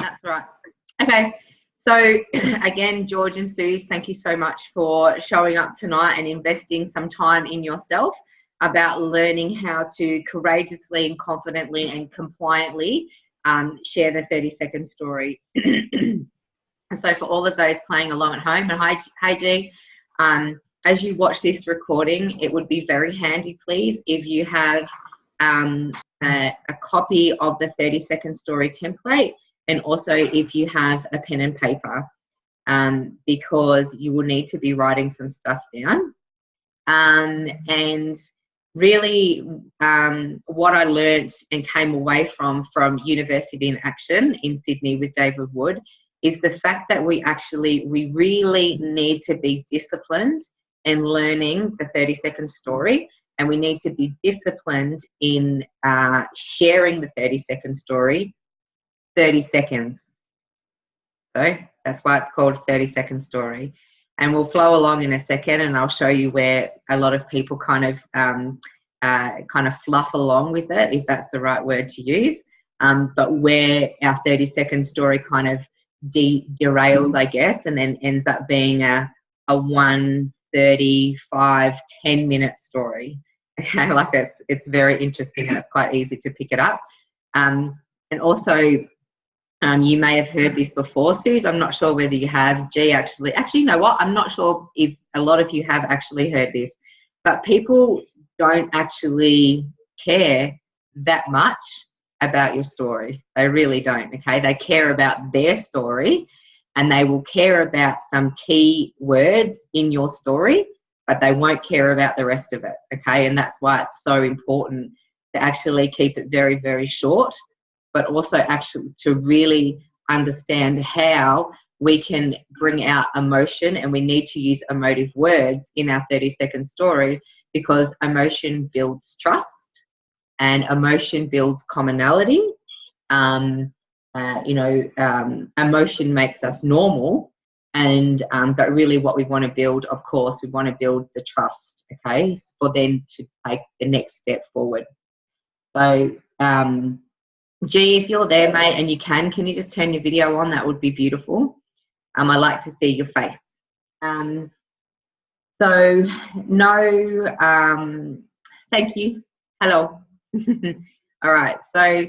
That's right. Okay. So again, George and Suze, thank you so much for showing up tonight and investing some time in yourself about learning how to courageously and confidently and compliantly share the 30-second story. And so for all of those playing along at home, and hi G, as you watch this recording, it would be very handy, please, if you have a copy of the 30-second story template, and also if you have a pen and paper, because you will need to be writing some stuff down. And really what I learned and came away from University in Action in Sydney with David Wood is the fact that we really need to be disciplined in learning the 30-second story, and we need to be disciplined in sharing the 30-second story 30 seconds. So that's why it's called 30-second story. And we'll flow along in a second, and I'll show you where a lot of people kind of fluff along with it, if that's the right word to use. But where our 30-second story kind of derails, I guess, and then ends up being a 1, 35, 10-minute story. Okay, like it's very interesting, and it's quite easy to pick it up. And also, you may have heard this before, Suze. I'm not sure whether you have. G, actually, you know what? I'm not sure if a lot of you have actually heard this, but people don't actually care that much about your story. They really don't, okay? They care about their story, and they will care about some key words in your story, but they won't care about the rest of it, okay? And that's why it's so important to actually keep it very, very short, but also actually to really understand how we can bring out emotion, and we need to use emotive words in our 30-second story, because emotion builds trust and emotion builds commonality. Emotion makes us normal, and but really what we want to build, of course, we want to build the trust, okay, for them to take the next step forward. So G, if you're there, mate, and you can you just turn your video on? That would be beautiful. I like to see your face. So no, thank you. Hello. All right. So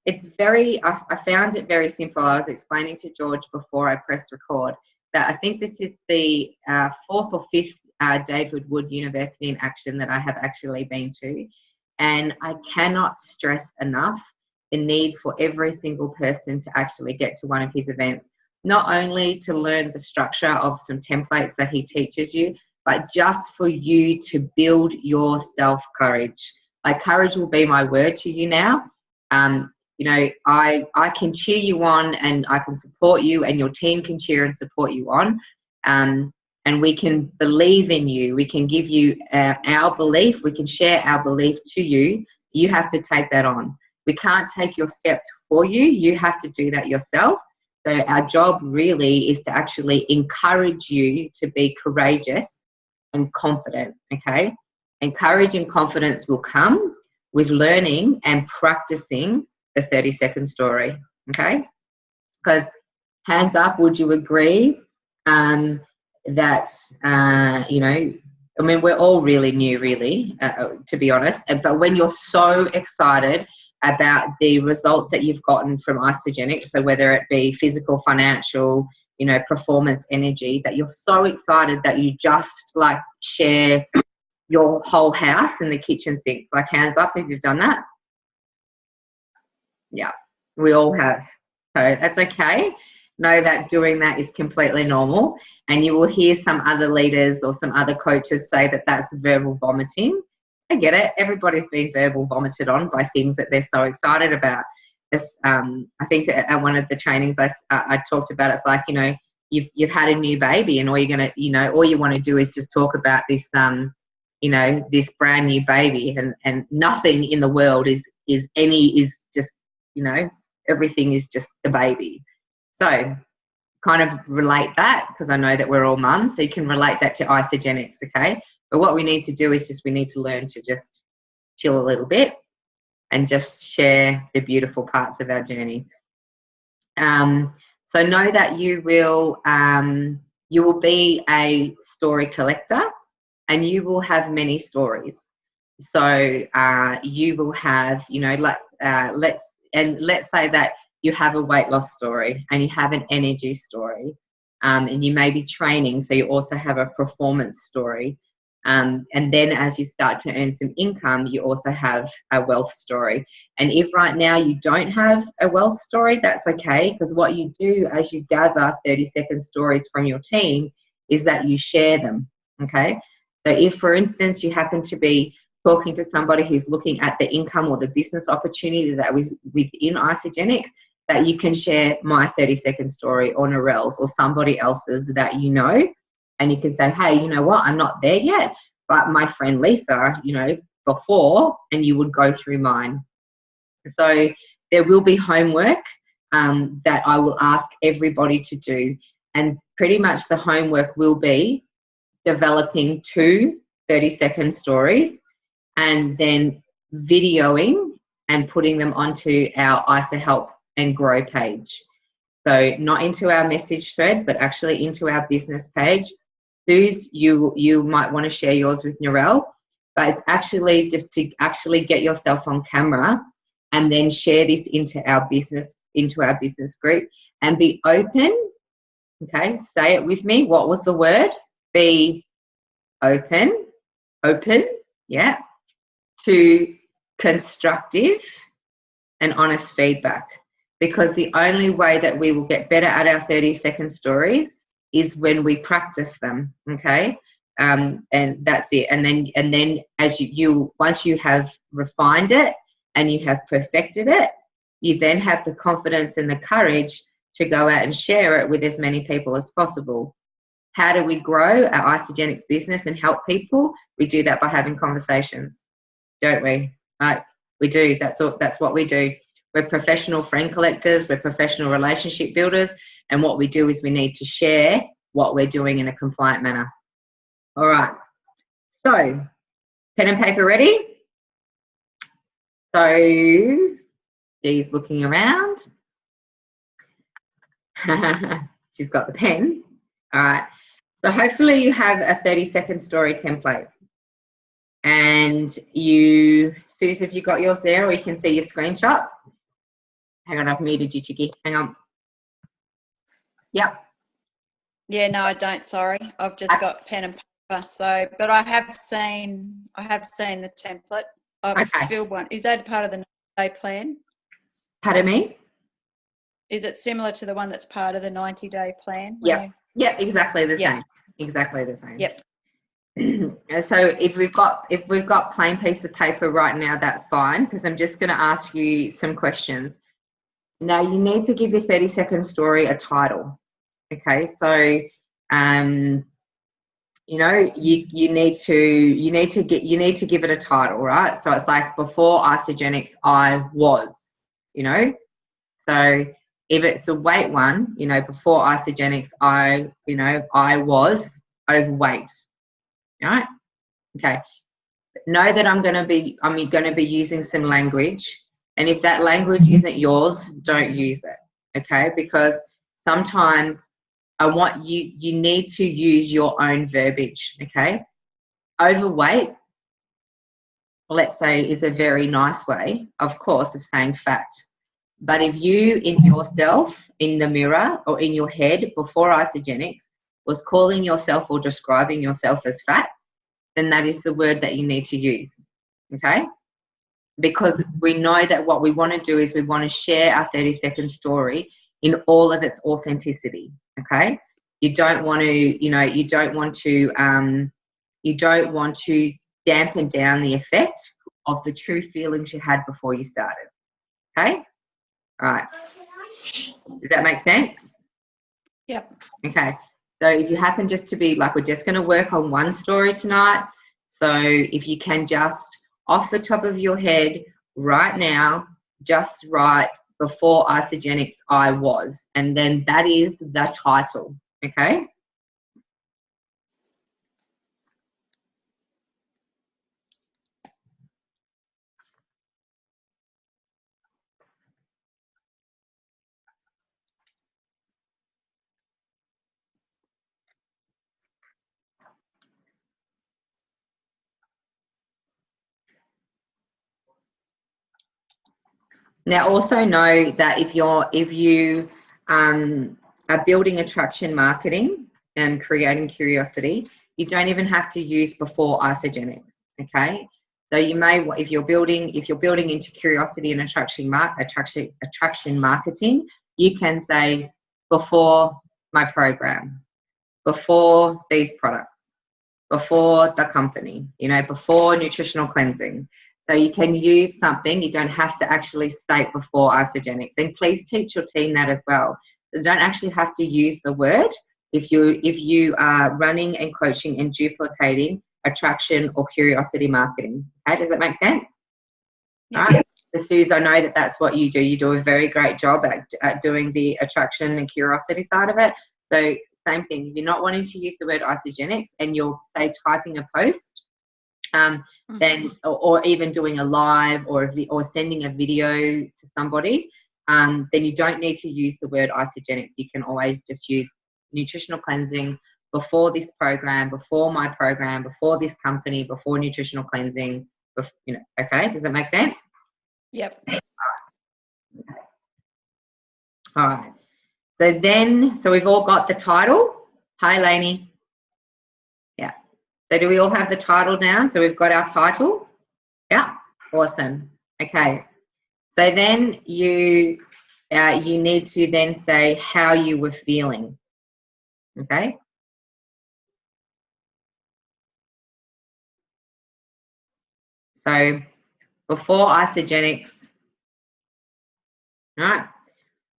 it's very, I found it very simple. I was explaining to George before I pressed record that I think this is the 4th or 5th David Wood University in Action that I have actually been to. And I cannot stress enough the need for every single person to actually get to one of his events, not only to learn the structure of some templates that he teaches you, but just for you to build your self-courage. Like, courage will be my word to you now. I can cheer you on, and I can support you, and your team can cheer and support you on. And we can believe in you. We can give you our belief. We can share our belief to you. You have to take that on. We can't take your steps for you. You have to do that yourself. So our job really is to actually encourage you to be courageous and confident, okay? And courage and confidence will come with learning and practicing the 30-second story, okay? Because hands up, would you agree that, I mean, we're all really new, really, to be honest. But when you're so excited about the results that you've gotten from Isagenix, so whether it be physical, financial, performance, energy, that you're so excited that you just like share your whole house in the kitchen sink. Like, hands up if you've done that. Yeah, we all have. So that's okay. Know that doing that is completely normal, and you will hear some other leaders or some other coaches say that that's verbal vomiting. I get it. Everybody's been verbal vomited on by things that they're so excited about. This, I think at one of the trainings I talked about, it's like, you've had a new baby, and all you're gonna, all you want to do is just talk about this, this brand new baby, and nothing in the world is just, everything is just the baby. So kind of relate that, because I know that we're all mums, so you can relate that to Isagenix, okay? But what we need to do is we need to learn to just chill a little bit and just share the beautiful parts of our journey. So know that you will be a story collector, and you will have many stories. So you will have, you know, like let's say that you have a weight loss story and you have an energy story, and you may be training, so you also have a performance story. And then as you start to earn some income, you also have a wealth story. And if right now you don't have a wealth story, that's okay, because what you do as you gather 30-second stories from your team is that you share them, okay? So if, for instance, you happen to be talking to somebody who's looking at the income or the business opportunity that was within Isagenix, that you can share my 30-second story or Narelle's or somebody else's that you know, and you can say, hey, you know what, I'm not there yet, but my friend Lisa, you know, before, and you would go through mine. So there will be homework that I will ask everybody to do, and pretty much the homework will be developing 2 30-second stories and then videoing and putting them onto our ISA Help and Grow page. So not into our message thread, but actually into our business page. Suze, you might want to share yours with Narelle, but it's actually just to actually get yourself on camera and then share this into our business group, and be open. Okay, say it with me. What was the word? Be open, yeah, to constructive and honest feedback. Because the only way that we will get better at our 30-second stories is when we practice them, okay? And that's it. And then as you once you have refined it and you have perfected it, you then have the confidence and the courage to go out and share it with as many people as possible. How do we grow our Isagenix business and help people? We do that by having conversations, don't we? Right? We do. That's what we do. We're professional friend collectors. We're professional relationship builders. And what we do is we need to share what we're doing in a compliant manner. All right. So, pen and paper ready? So, she's looking around. She's got the pen. All right. So hopefully you have a 30-second story template. And you, Suze, have you got yours there, or you can see your screenshot? Hang on, I've muted you, Chicky. Hang on. Yep. Yeah, no, I don't. Sorry, I've just got pen and paper. So, but I have seen the template. I've filled one. Is that part of the 90-day plan? Pardon me? Is it similar to the one that's part of the 90-day plan? Yep. Yep. Exactly the same. Exactly the same. Yep. So if we've got plain piece of paper right now, that's fine, because I'm just going to ask you some questions. Now you need to give your 30-second story a title. Okay, so you know, you need to give it a title, right? So it's like, before Isagenix I was, you know. So if it's a weight one, you know, before Isagenix I was overweight. Right? Okay. Know that I'm going to be using some language, and if that language isn't yours, don't use it. Okay? Because sometimes I want you need to use your own verbiage. Okay? Overweight, let's say, is a very nice way, of course, of saying fat. But if you, in yourself, in the mirror or in your head before Isagenix, was calling yourself or describing yourself as fat, then that is the word that you need to use, okay? Because we know that what we want to do is we want to share our 30-second story in all of its authenticity, okay? You don't want to, you don't want to dampen down the effect of the true feelings you had before you started, okay? All right. Does that make sense? Yep. Okay. So if you happen just to be like, we're just going to work on one story tonight. So if you can just, off the top of your head right now, just write, before Isagenix I was, and then that is the title. Okay. Now, also know that if you are building attraction marketing and creating curiosity, you don't even have to use before Isagenix. Okay, so you may, if you're building into curiosity and attraction marketing, you can say before my program, before these products, before the company, before nutritional cleansing. So you can use something. You don't have to actually state before Isagenix. And please teach your team that as well. You don't actually have to use the word if you are running and coaching and duplicating attraction or curiosity marketing. Okay, does that make sense? Yeah. All right. So Suze, I know that that's what you do. You do a very great job at doing the attraction and curiosity side of it. So same thing. If you're not wanting to use the word Isagenix and you're, say, typing a post, then or even doing a live or sending a video to somebody, then you don't need to use the word Isagenix. You can always just use nutritional cleansing before this program, before my program, before this company, before nutritional cleansing. Okay, does that make sense? Yep. All right. So we've all got the title. Hi, Lainey. Yeah. So do we all have the title down? So we've got our title. Yeah. Awesome. Okay. So then you need to then say how you were feeling. Okay. So before Isagenix, all right,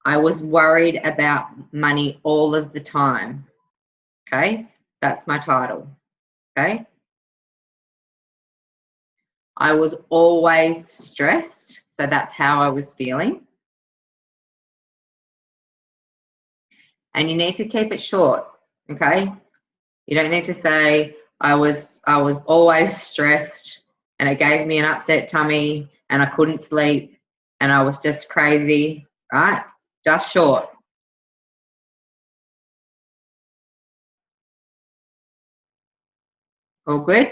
I was worried about money all of the time. Okay. That's my title. Okay. I was always stressed. So that's how I was feeling. And you need to keep it short. Okay. You don't need to say I was always stressed and it gave me an upset tummy and I couldn't sleep and I was just crazy, right? Just short. All good?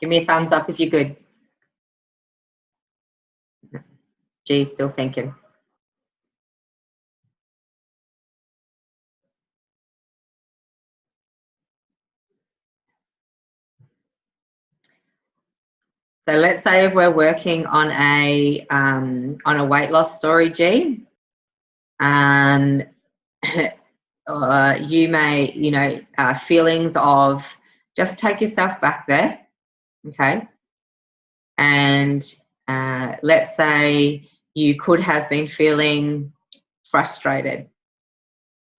Give me a thumbs up if you're good. G's still thinking. So let's say if we're working on a weight loss story, G, you may, feelings of, just take yourself back there, okay? And let's say you could have been feeling frustrated.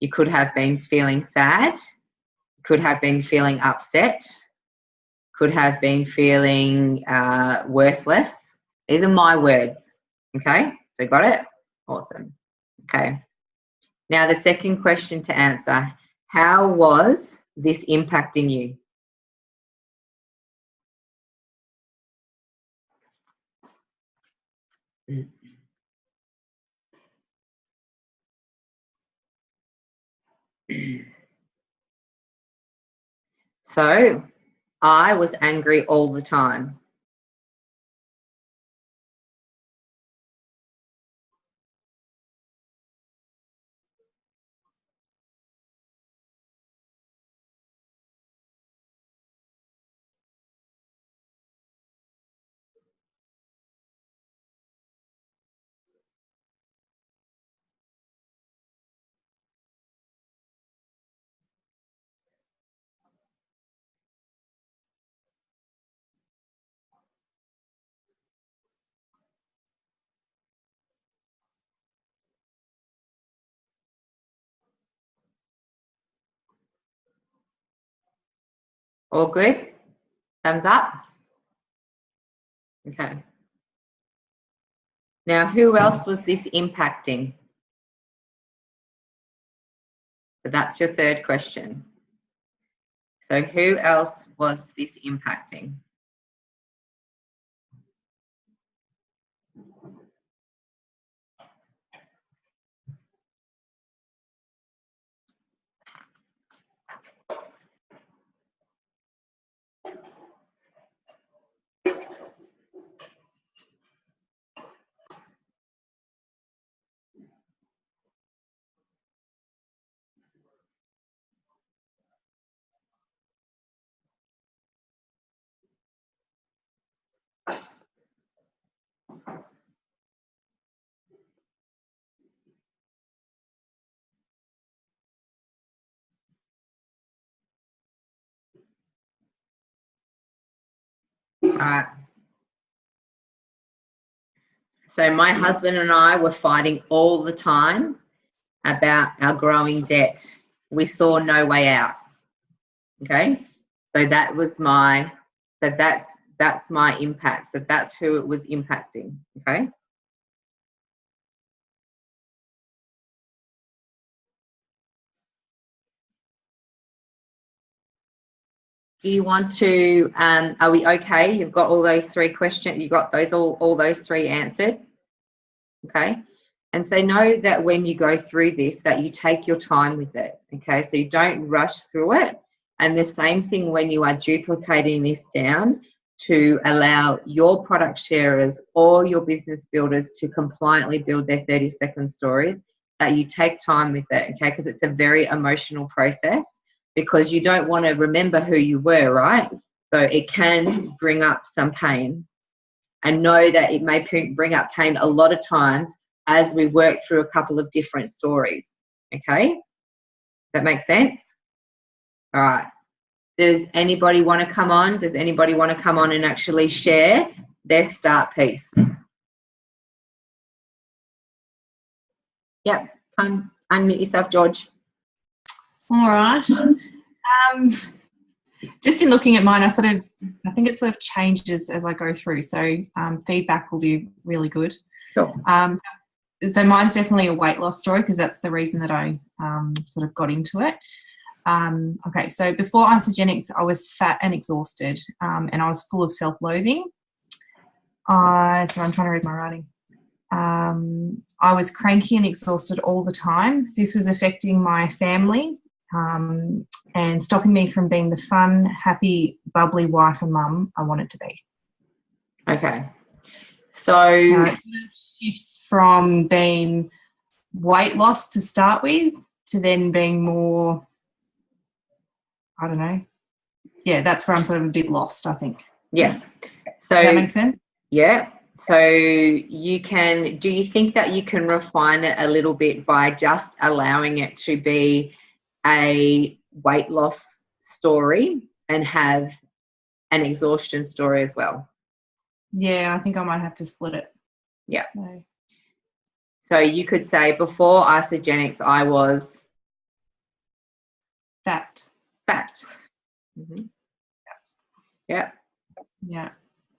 You could have been feeling sad. Could have been feeling upset. Could have been feeling worthless. These are my words, okay? So got it? Awesome. Okay. Now the second question to answer, how was this impacting you? So I was angry all the time. All good? Thumbs up? Okay. Now, who else was this impacting? So that's your third question. So who else was this impacting? right. So my husband and I were fighting all the time about our growing debt. We saw no way out. Okay. So that was my, so that's my impact. So that's who it was impacting. Okay. Do you want to, are we okay? You've got all those three questions, you got those all those three answered. Okay. And so know that when you go through this, that you take your time with it. Okay. So you don't rush through it. And the same thing when you are duplicating this down to allow your product sharers or your business builders to compliantly build their 30-second stories, that you take time with it. Okay. Because it's a very emotional process, because you don't want to remember who you were, right? So it can bring up some pain, and know that it may bring up pain a lot of times as we work through a couple of different stories. Okay? That makes sense? All right. Does anybody want to come on? Does anybody want to come on and actually share their start piece? Yep. Unmute yourself, George. All right. Just in looking at mine, I think it sort of changes as I go through. So feedback will be really good. Sure. So mine's definitely a weight loss story, because that's the reason that I sort of got into it. Okay, so before Isagenix, I was fat and exhausted, and I was full of self-loathing. So I'm trying to read my writing. I was cranky and exhausted all the time. This was affecting my family and stopping me from being the fun, happy, bubbly wife and mum I wanted to be. Okay. So it shifts from being weight loss to start with to then being more, I don't know. Yeah, that's where I'm sort of a bit lost, I think. Yeah. So does that make sense? Yeah. So you can, do you think that you can refine it a little bit by just allowing it to be a weight loss story and have an exhaustion story as well? Yeah, I think I might have to split it. Yeah. So you could say, before Isagenix, I was fat. Mm-hmm. Yeah. Yeah.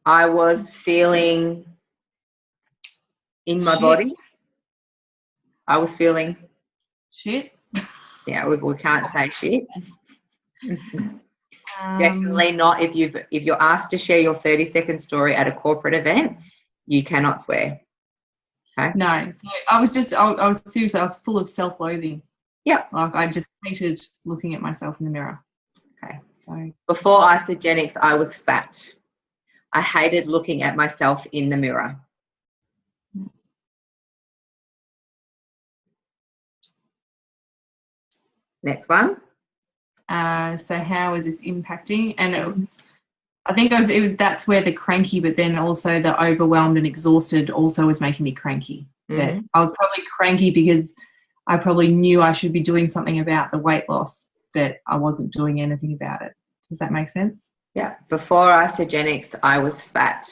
I was feeling in my body. I was feeling shit. Yeah, we can't say shit. Definitely not if you're asked to share your 30-second story at a corporate event, you cannot swear. Okay. No, so I was seriously, I was full of self-loathing. Yeah. Like I just hated looking at myself in the mirror. Okay. So before Isagenix, I was fat. I hated looking at myself in the mirror. Next one. So how is this impacting? And I think that's where the cranky, but then also the overwhelmed and exhausted also was making me cranky. Mm-hmm. I was probably cranky because I probably knew I should be doing something about the weight loss, but I wasn't doing anything about it. Does that make sense? Yeah. Before Isagenix, I was fat.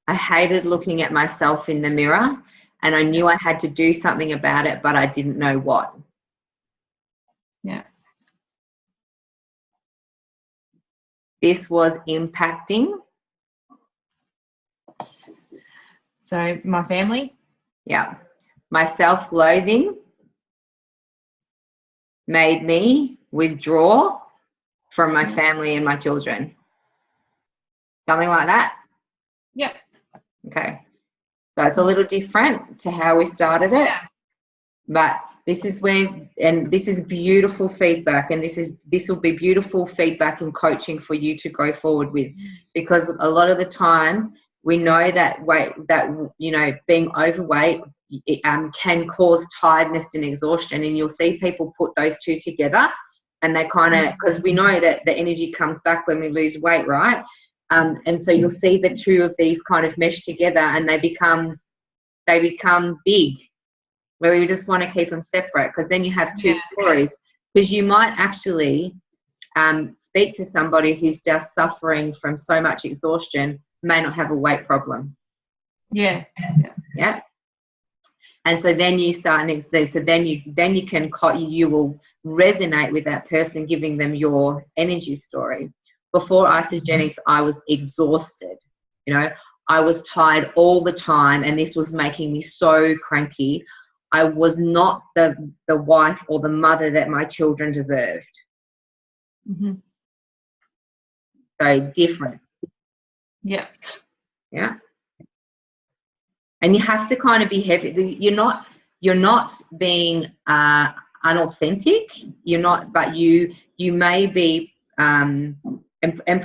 I hated looking at myself in the mirror, and I knew I had to do something about it, but I didn't know what. Yeah. This was impacting. So my family. Yeah. My self-loathing made me withdraw from my family and my children. Something like that? Yep. Okay. So it's a little different to how we started it. Yeah. But this is where, and this is beautiful feedback, and this will be beautiful feedback and coaching for you to go forward with, because a lot of the times we know that being overweight can cause tiredness and exhaustion, and you'll see people put those two together, and they kind of, because we know that the energy comes back when we lose weight, right? And so you'll see the two of these kind of mesh together, and they become big, where you just want to keep them separate, because then you have two stories. Because you might actually speak to somebody who's just suffering from so much exhaustion, may not have a weight problem. Yeah. Yeah. And so then you start, so then you will resonate with that person, giving them your energy story. Before Isagenix, I was exhausted. You know, I was tired all the time, and this was making me so cranky. I was not the wife or the mother that my children deserved. Mm-hmm. So different. Yeah. Yeah. And you have to kind of be heavy. You're not being unauthentic. You're not, but you may be. And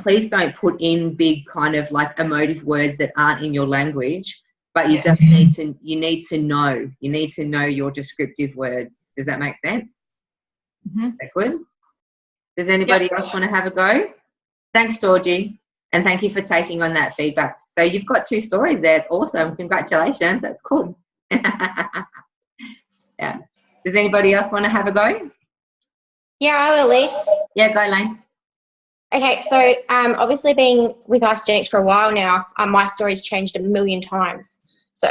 please don't put in big kind of like emotive words that aren't in your language. But you just need to. You need to know. You need to know your descriptive words. Does that make sense? Mm-hmm. Is that good? Does anybody else want to have a go? Thanks, Georgie, and thank you for taking on that feedback. So you've got 2 stories there. It's awesome. Congratulations. That's cool. Yeah. Does anybody else want to have a go? Yeah, I will, Elise. Yeah, go, Lane. Okay, so obviously being with Isagenix for a while now, my story's changed a million times. So,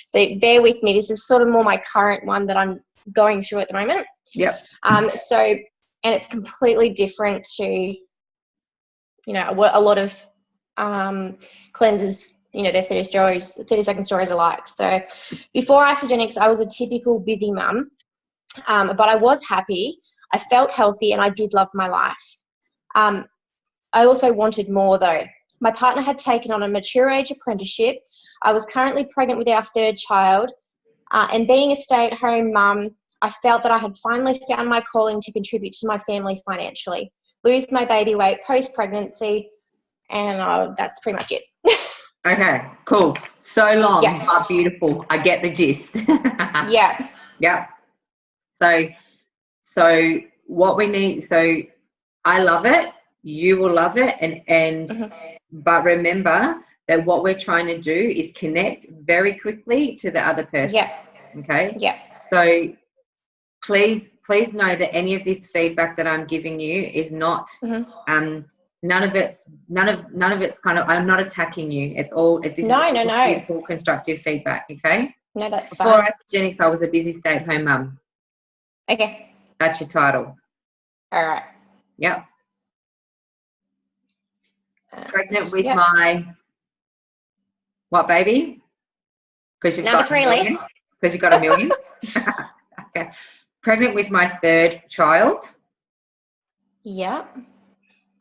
so bear with me. This is sort of more my current one that I'm going through at the moment. Yep. So, and it's completely different to, you know, what a lot of cleansers, you know, their 30-second stories are like. So before Isagenix, I was a typical busy mum, but I was happy. I felt healthy and I did love my life. I also wanted more though. My partner had taken on a mature age apprenticeship. I was currently pregnant with our 3rd child, and being a stay-at-home mum, I felt that I had finally found my calling to contribute to my family financially, lose my baby weight post-pregnancy, and that's pretty much it. Okay, cool. So long, but beautiful. I get the gist. Yeah. Yeah. So what we need, so I love it. You will love it. And but remember that what we're trying to do is connect very quickly to the other person. Yeah. Okay. Yeah. So please know that any of this feedback that I'm giving you is not none of it's kind of, I'm not attacking you. It's all beautiful constructive feedback. Okay. No, that's fine. Before fine. Isagenix, I was a busy stay-at-home mum. Okay. That's your title. All right. Yep. Pregnant with my what baby? Because you've Number got 3, Elise. Because you've got a million. Okay. Pregnant with my 3rd child. Yeah.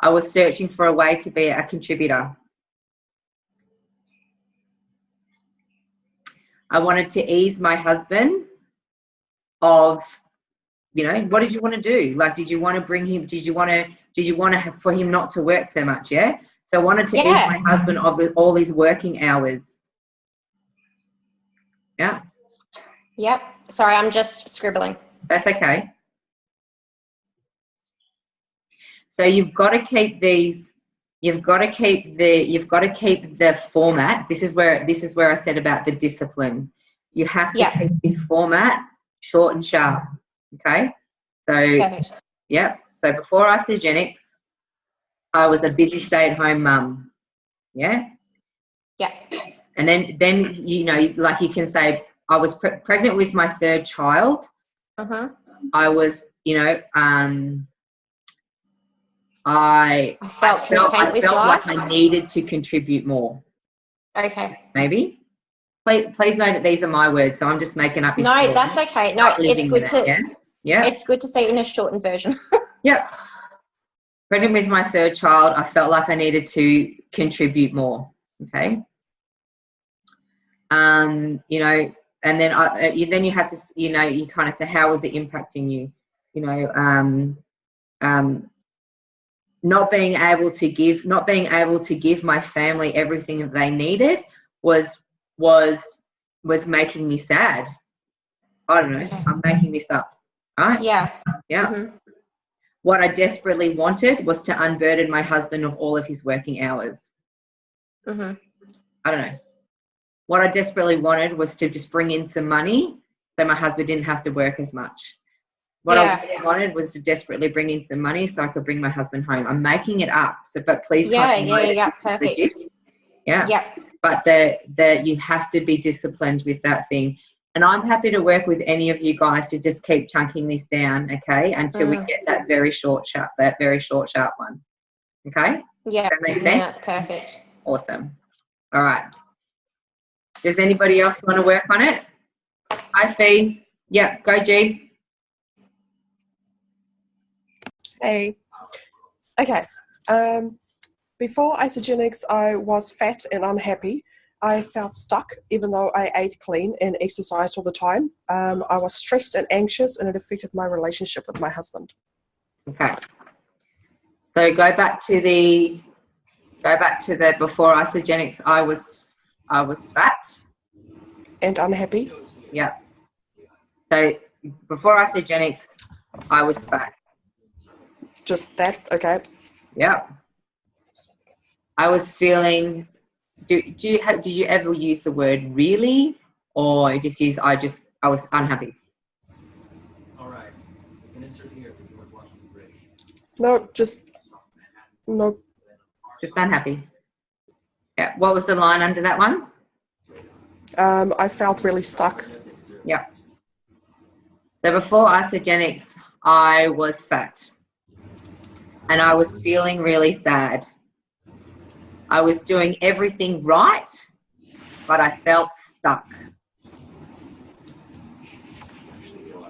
I was searching for a way to be a contributor. I wanted to ease my husband of, you know, what did you want to do? Like, did you want to bring him? Did you want to for him not to work so much? Yeah. So I wanted to ease my husband of all his working hours. Yeah. Yep. Sorry, I'm just scribbling. That's okay. So you've got to keep these. You've got to keep the format. This is where I said about the discipline. You have to keep this format short and sharp. Okay. So perfect. Yep. So before Isagenix, I was a busy stay-at-home mum. Yeah. Yeah. And then you know, like you can say, I was pregnant with my 3rd child. I was, you know, I felt like I needed to contribute more. Okay. Maybe. Please know that these are my words, so I'm just making up. No, that's okay. No, it's good to. Yeah. It's good to say in a shortened version. Yep. Pregnant with my 3rd child, I felt like I needed to contribute more. Okay. You know, and then then you have to, you know, you kind of say, how was it impacting you? You know, not being able to give my family everything that they needed was making me sad. I don't know. Okay. I'm making this up. Right? Yeah. Yeah. What I desperately wanted was to unburden my husband of all of his working hours. I don't know. What I desperately wanted was to just bring in some money so my husband didn't have to work as much. What I really wanted was to desperately bring in some money so I could bring my husband home. I'm making it up. So, but please. Yeah, perfect. Yeah. But that you have to be disciplined with that thing. And I'm happy to work with any of you guys to just keep chunking this down, okay, until we get that very short, sharp one. Okay? Yeah. Does that make sense? Yeah, that's perfect. Awesome. All right. Does anybody else want to work on it? Hi, Fee. Yeah, go, G. Hey. Okay. Before Isagenix, I was fat and unhappy. I felt stuck even though I ate clean and exercised all the time. I was stressed and anxious, and it affected my relationship with my husband. Okay. So go back to the before Isagenix. I was fat and unhappy. Yeah. So before Isagenix, I was fat. Just that, okay. Yeah. I was feeling. Did you ever use the word really, or you just use I was unhappy? All right. You can insert here if you want to watch the bridge. No. Just unhappy. Yeah. What was the line under that one? I felt really stuck. Yeah. So before Isagenix, I was fat, and I was feeling really sad. I was doing everything right, but I felt stuck.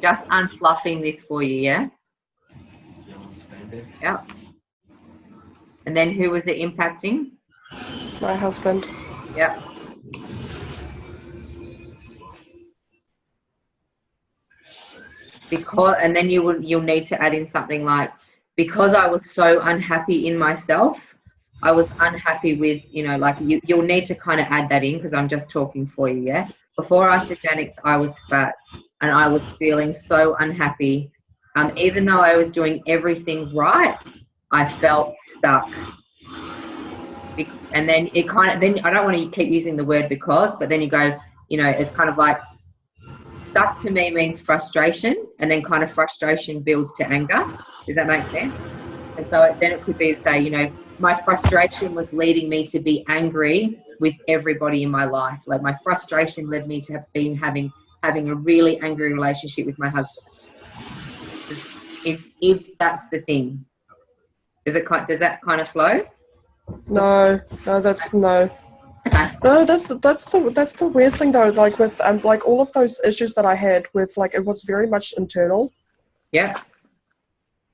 Just unfluffing this for you, yeah? Yeah. And then who was it impacting? My husband. Yep. And then you'll need to add in something like, because I was so unhappy in myself, I was unhappy with, like you'll need to kind of add that in because I'm just talking for you, yeah? Before Isagenix, I was fat and I was feeling so unhappy. Even though I was doing everything right, I felt stuck. And then then I don't want to keep using the word because, but then you go, it's kind of like stuck to me means frustration, and then kind of frustration builds to anger. Does that make sense? And so then it could be to say, my frustration was leading me to be angry with everybody in my life. Like my frustration led me to have been having a really angry relationship with my husband. If that's the thing, does that kind of flow? No, that's no. Okay. No, that's the weird thing though. Like with like all of those issues that I had with, like, it was very much internal. Yeah.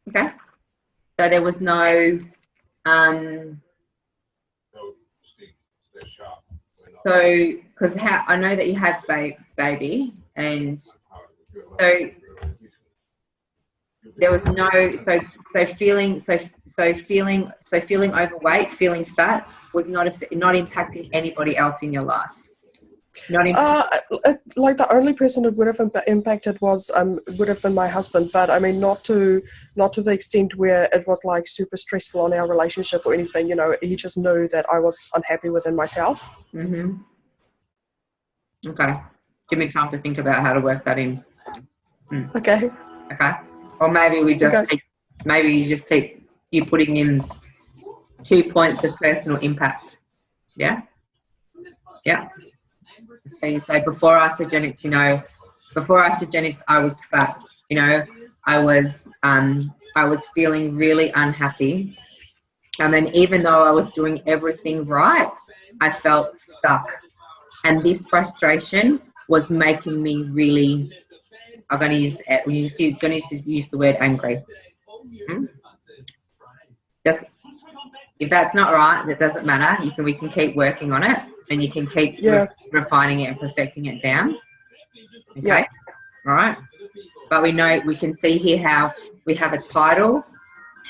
Okay. So there was no. So, because I know that you have baby, and so there was no feeling overweight, feeling fat was not impacting anybody else in your life. Like the only person it would have impacted would have been my husband, but I mean not to the extent where it was like super stressful on our relationship or anything. He just knew that I was unhappy within myself. Mhm. Okay. Give me time to think about how to work that in. Okay. Okay. Or maybe you just keep you putting in 2 points of personal impact. Yeah. Yeah. So you say before Isagenix, I was fat. I was feeling really unhappy. And then even though I was doing everything right, I felt stuck. And this frustration was making me really, I'm going to use the word angry. Just, if that's not right, that doesn't matter. We can keep working on it, and you can keep refining it and perfecting it down. Okay, all right. But we can see here how we have a title.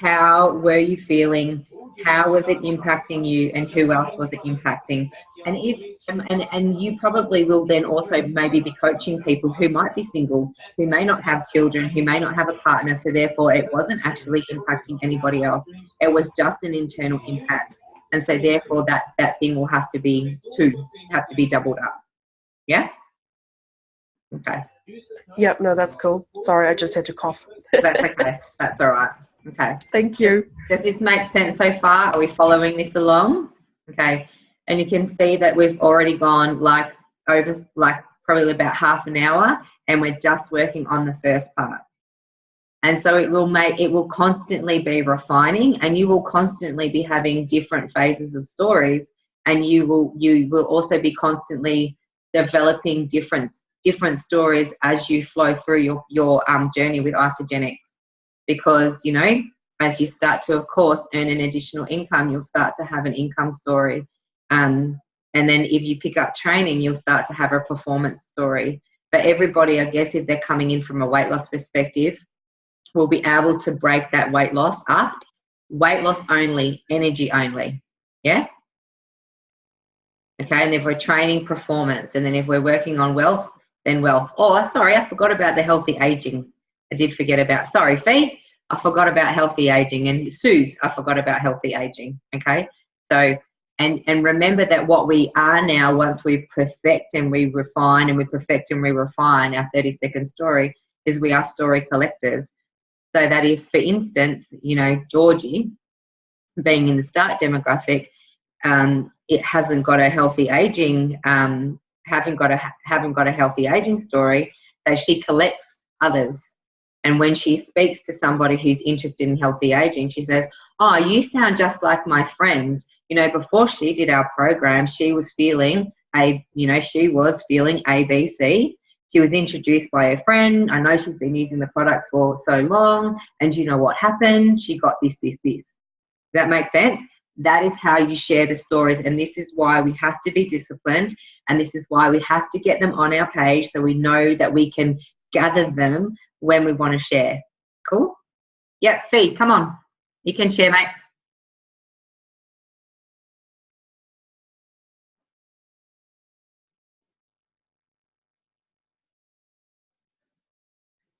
How were you feeling? How was it impacting you, and who else was it impacting? And you probably will then also maybe be coaching people who might be single, who may not have children, who may not have a partner, so therefore it wasn't actually impacting anybody else. It was just an internal impact. And so therefore that thing will have to be doubled up. Yeah? Okay. Yep, no, that's cool. Sorry, I just had to cough. That's okay. That's all right. Okay. Thank you. Does this make sense so far? Are we following this along? Okay. And you can see that we've already gone like over like probably about half an hour, and we're just working on the first part. And so it will constantly be refining, and you will constantly be having different phases of stories, and you will also be constantly developing different stories as you flow through your journey with Isagenix. Because, you know, as you start to, of course, earn an additional income, you'll start to have an income story. And then if you pick up training, you'll start to have a performance story. But everybody, I guess, if they're coming in from a weight loss perspective, will be able to break that weight loss up. Weight loss only, energy only. Yeah? Okay, and if we're training performance, and then if we're working on wealth, then wealth. Oh, sorry, I forgot about the healthy aging. I did forget about, sorry, Fee, I forgot about healthy aging. And Suze, I forgot about healthy aging. Okay, so, and remember that what we are now, once we perfect and we refine and we perfect and we refine our 30-second story, is we are story collectors. So that if, for instance, you know, Georgie, being in the start demographic, it hasn't got a healthy aging, haven't got a healthy aging story, that she collects others. And when she speaks to somebody who's interested in healthy aging, she says, "Oh, you sound just like my friend. You know, before she did our program, she was feeling ABC. She was introduced by a friend. I know she's been using the products for so long. And you know what happened? She got this, this, this." Does that make sense? That is how you share the stories. And this is why we have to be disciplined. And this is why we have to get them on our page, so we know that we can gather them when we want to share. Cool? Yep, Fee, come on. You can share, mate.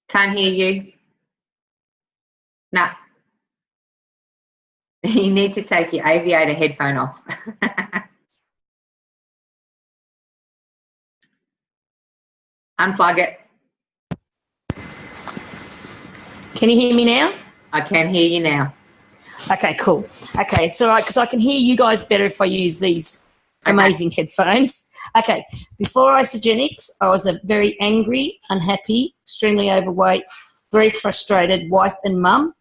Can't hear you. Nah. You need to take your aviator headphone off. Unplug it. Can you hear me now? I can hear you now. Okay, cool. Okay, it's all right because I can hear you guys better if I use these amazing headphones. Okay, before Isagenix, I was a very angry, unhappy, extremely overweight, very frustrated wife and mum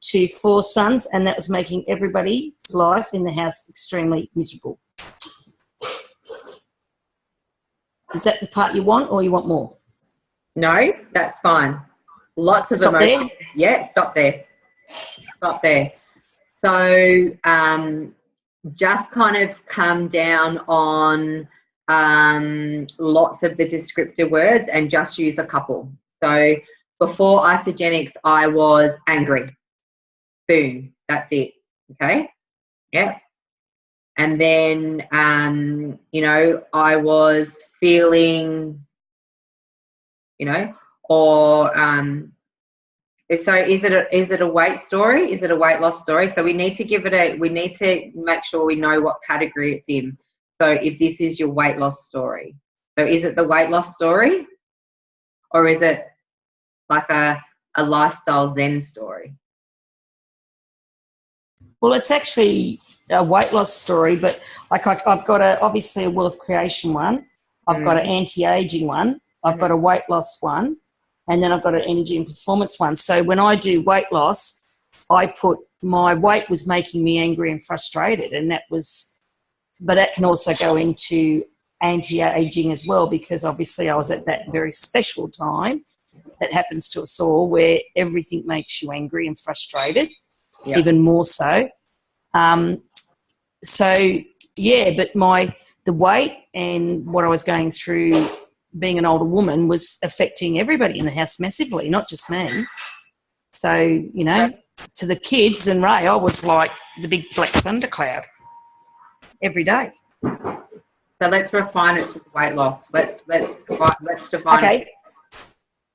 to 4 sons, and that was making everybody's life in the house extremely miserable. Is that the part you want, or you want more? No, that's fine. Lots of Stop emotion. there? Yeah, stop there. Stop there. So just kind of come down on lots of the descriptor words and just use a couple. So before Isagenix, I was angry. Boom. That's it. Okay? Yeah. And then, you know, I was feeling, you know, or so is it a weight story? Is it a weight loss story? So we need to make sure we know what category it's in. So if this is your weight loss story, so is it the weight loss story, or is it like a lifestyle Zen story? Well, it's actually a weight loss story, but like I've got obviously a wealth creation one. I've got an anti-aging one. I've got a weight loss one. And then I've got an energy and performance one. So when I do weight loss, I put my weight was making me angry and frustrated. And but that can also go into anti-aging as well, because obviously I was at that very special time that happens to us all where everything makes you angry and frustrated, even more so. So, yeah, but the weight and what I was going through being an older woman was affecting everybody in the house massively, not just me. So, you know, to the kids and Ray, I was like the big black thundercloud every day. So let's refine it to weight loss. Let's define it.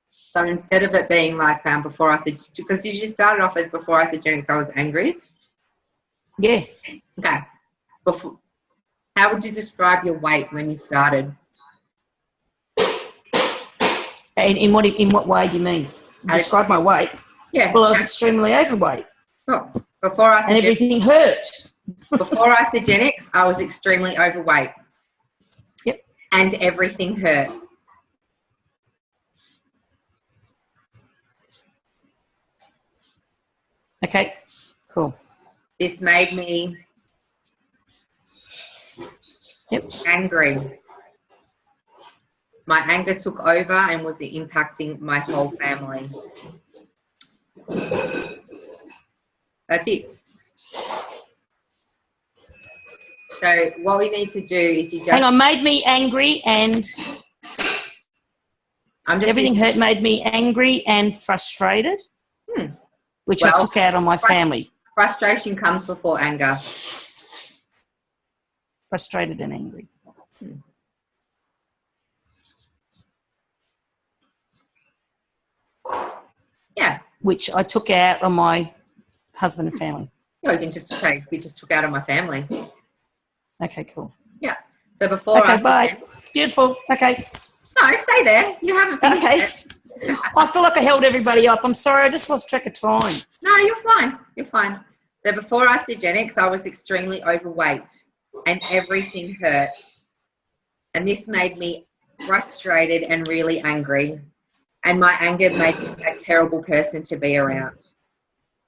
So instead of it being like before I said, because you started off as before I said Jenny, so I was angry. Yeah. Okay. How would you describe your weight when you started? And in what way do you mean? Describe my weight. Yeah. Well, I was extremely overweight. Oh, before And everything hurt. Before Isagenix, I was extremely overweight. Yep. And everything hurt. Okay, cool. This made me angry. My anger took over and was impacting my whole family. That's it. So what we need to do is you just... Hang on, made me angry and... everything hurt made me angry and frustrated, which I took out on my family. Frustration comes before anger. Frustrated and angry. Yeah. Which I took out on my husband and family. No, you can just say, we just took out on my family. Okay, cool. Yeah. So before okay, bye. Beautiful. Okay. No, stay there. You haven't finished it. I feel like I held everybody up. I'm sorry. I just lost track of time. No, you're fine. You're fine. So before Isagenix, I was extremely overweight and everything hurt. And this made me frustrated and really angry. And my anger made me a terrible person to be around.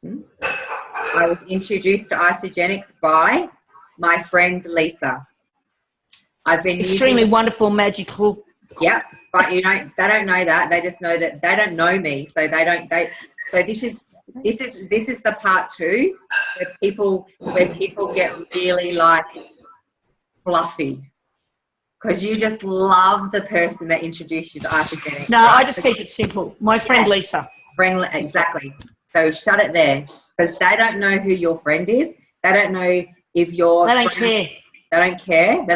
I was introduced to Isagenix by my friend Lisa. I've been extremely wonderful, magical. Yeah, but you know, they don't know that. They just know that they don't know me. So they don't. So this is the part 2 where people get really like fluffy. Because you just love the person that introduced you to Isagenix. No, I just keep it simple. My friend Lisa. Exactly. So shut it there. Because they don't know who your friend is. They don't know if you're... They don't care. They don't care. They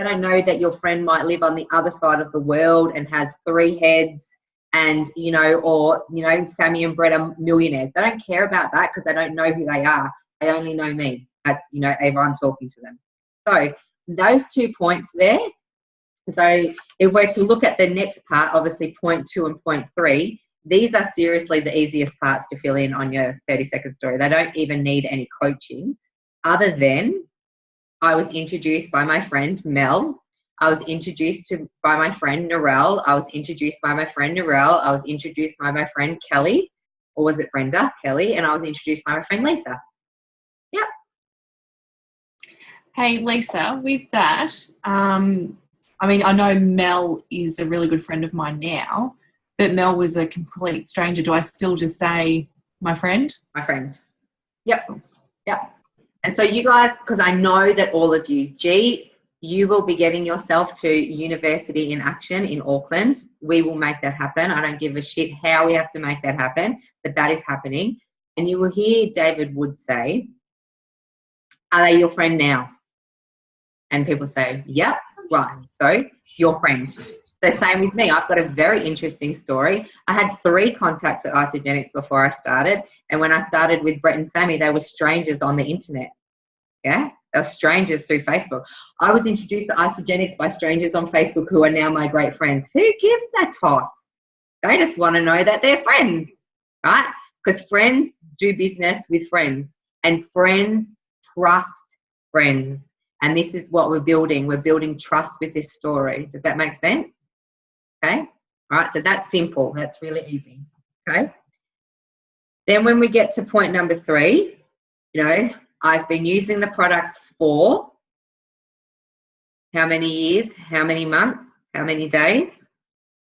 don't know that your friend might live on the other side of the world and has 3 heads and, you know, or, you know, Sammy and Brett are millionaires. They don't care about that because they don't know who they are. They only know me. That's, you know, everyone talking to them. So those 2 points there. So if we're to look at the next part, obviously point 2 and point 3, these are seriously the easiest parts to fill in on your 30-second story. They don't even need any coaching other than I was introduced by my friend Mel. I was introduced by my friend Narelle. I was introduced by my friend Narelle. I was introduced by my friend Kelly, or was it Brenda? Kelly. And I was introduced by my friend Lisa. Yeah. Hey, Lisa, with that, I mean, I know Mel is a really good friend of mine now, but Mel was a complete stranger. Do I still just say my friend? My friend. Yep. Yep. And so you guys, because I know that all of you, you will be getting yourself to University in Action in Auckland. We will make that happen. I don't give a shit how we have to make that happen, but that is happening. And you will hear David Wood say, are they your friend now? And people say, yep, right. So your friend. So same with me. I've got a very interesting story. I had 3 contacts at Isagenix before I started. And when I started with Brett and Sammy, they were strangers on the internet. Yeah, they were strangers through Facebook. I was introduced to Isagenix by strangers on Facebook who are now my great friends. Who gives a toss? They just want to know that they're friends, right? Because friends do business with friends and friends trust friends. And this is what we're building. We're building trust with this story. Does that make sense? Okay. All right. So that's simple. That's really easy. Okay. Then when we get to point number 3, you know, I've been using the products for how many years, how many months, how many days?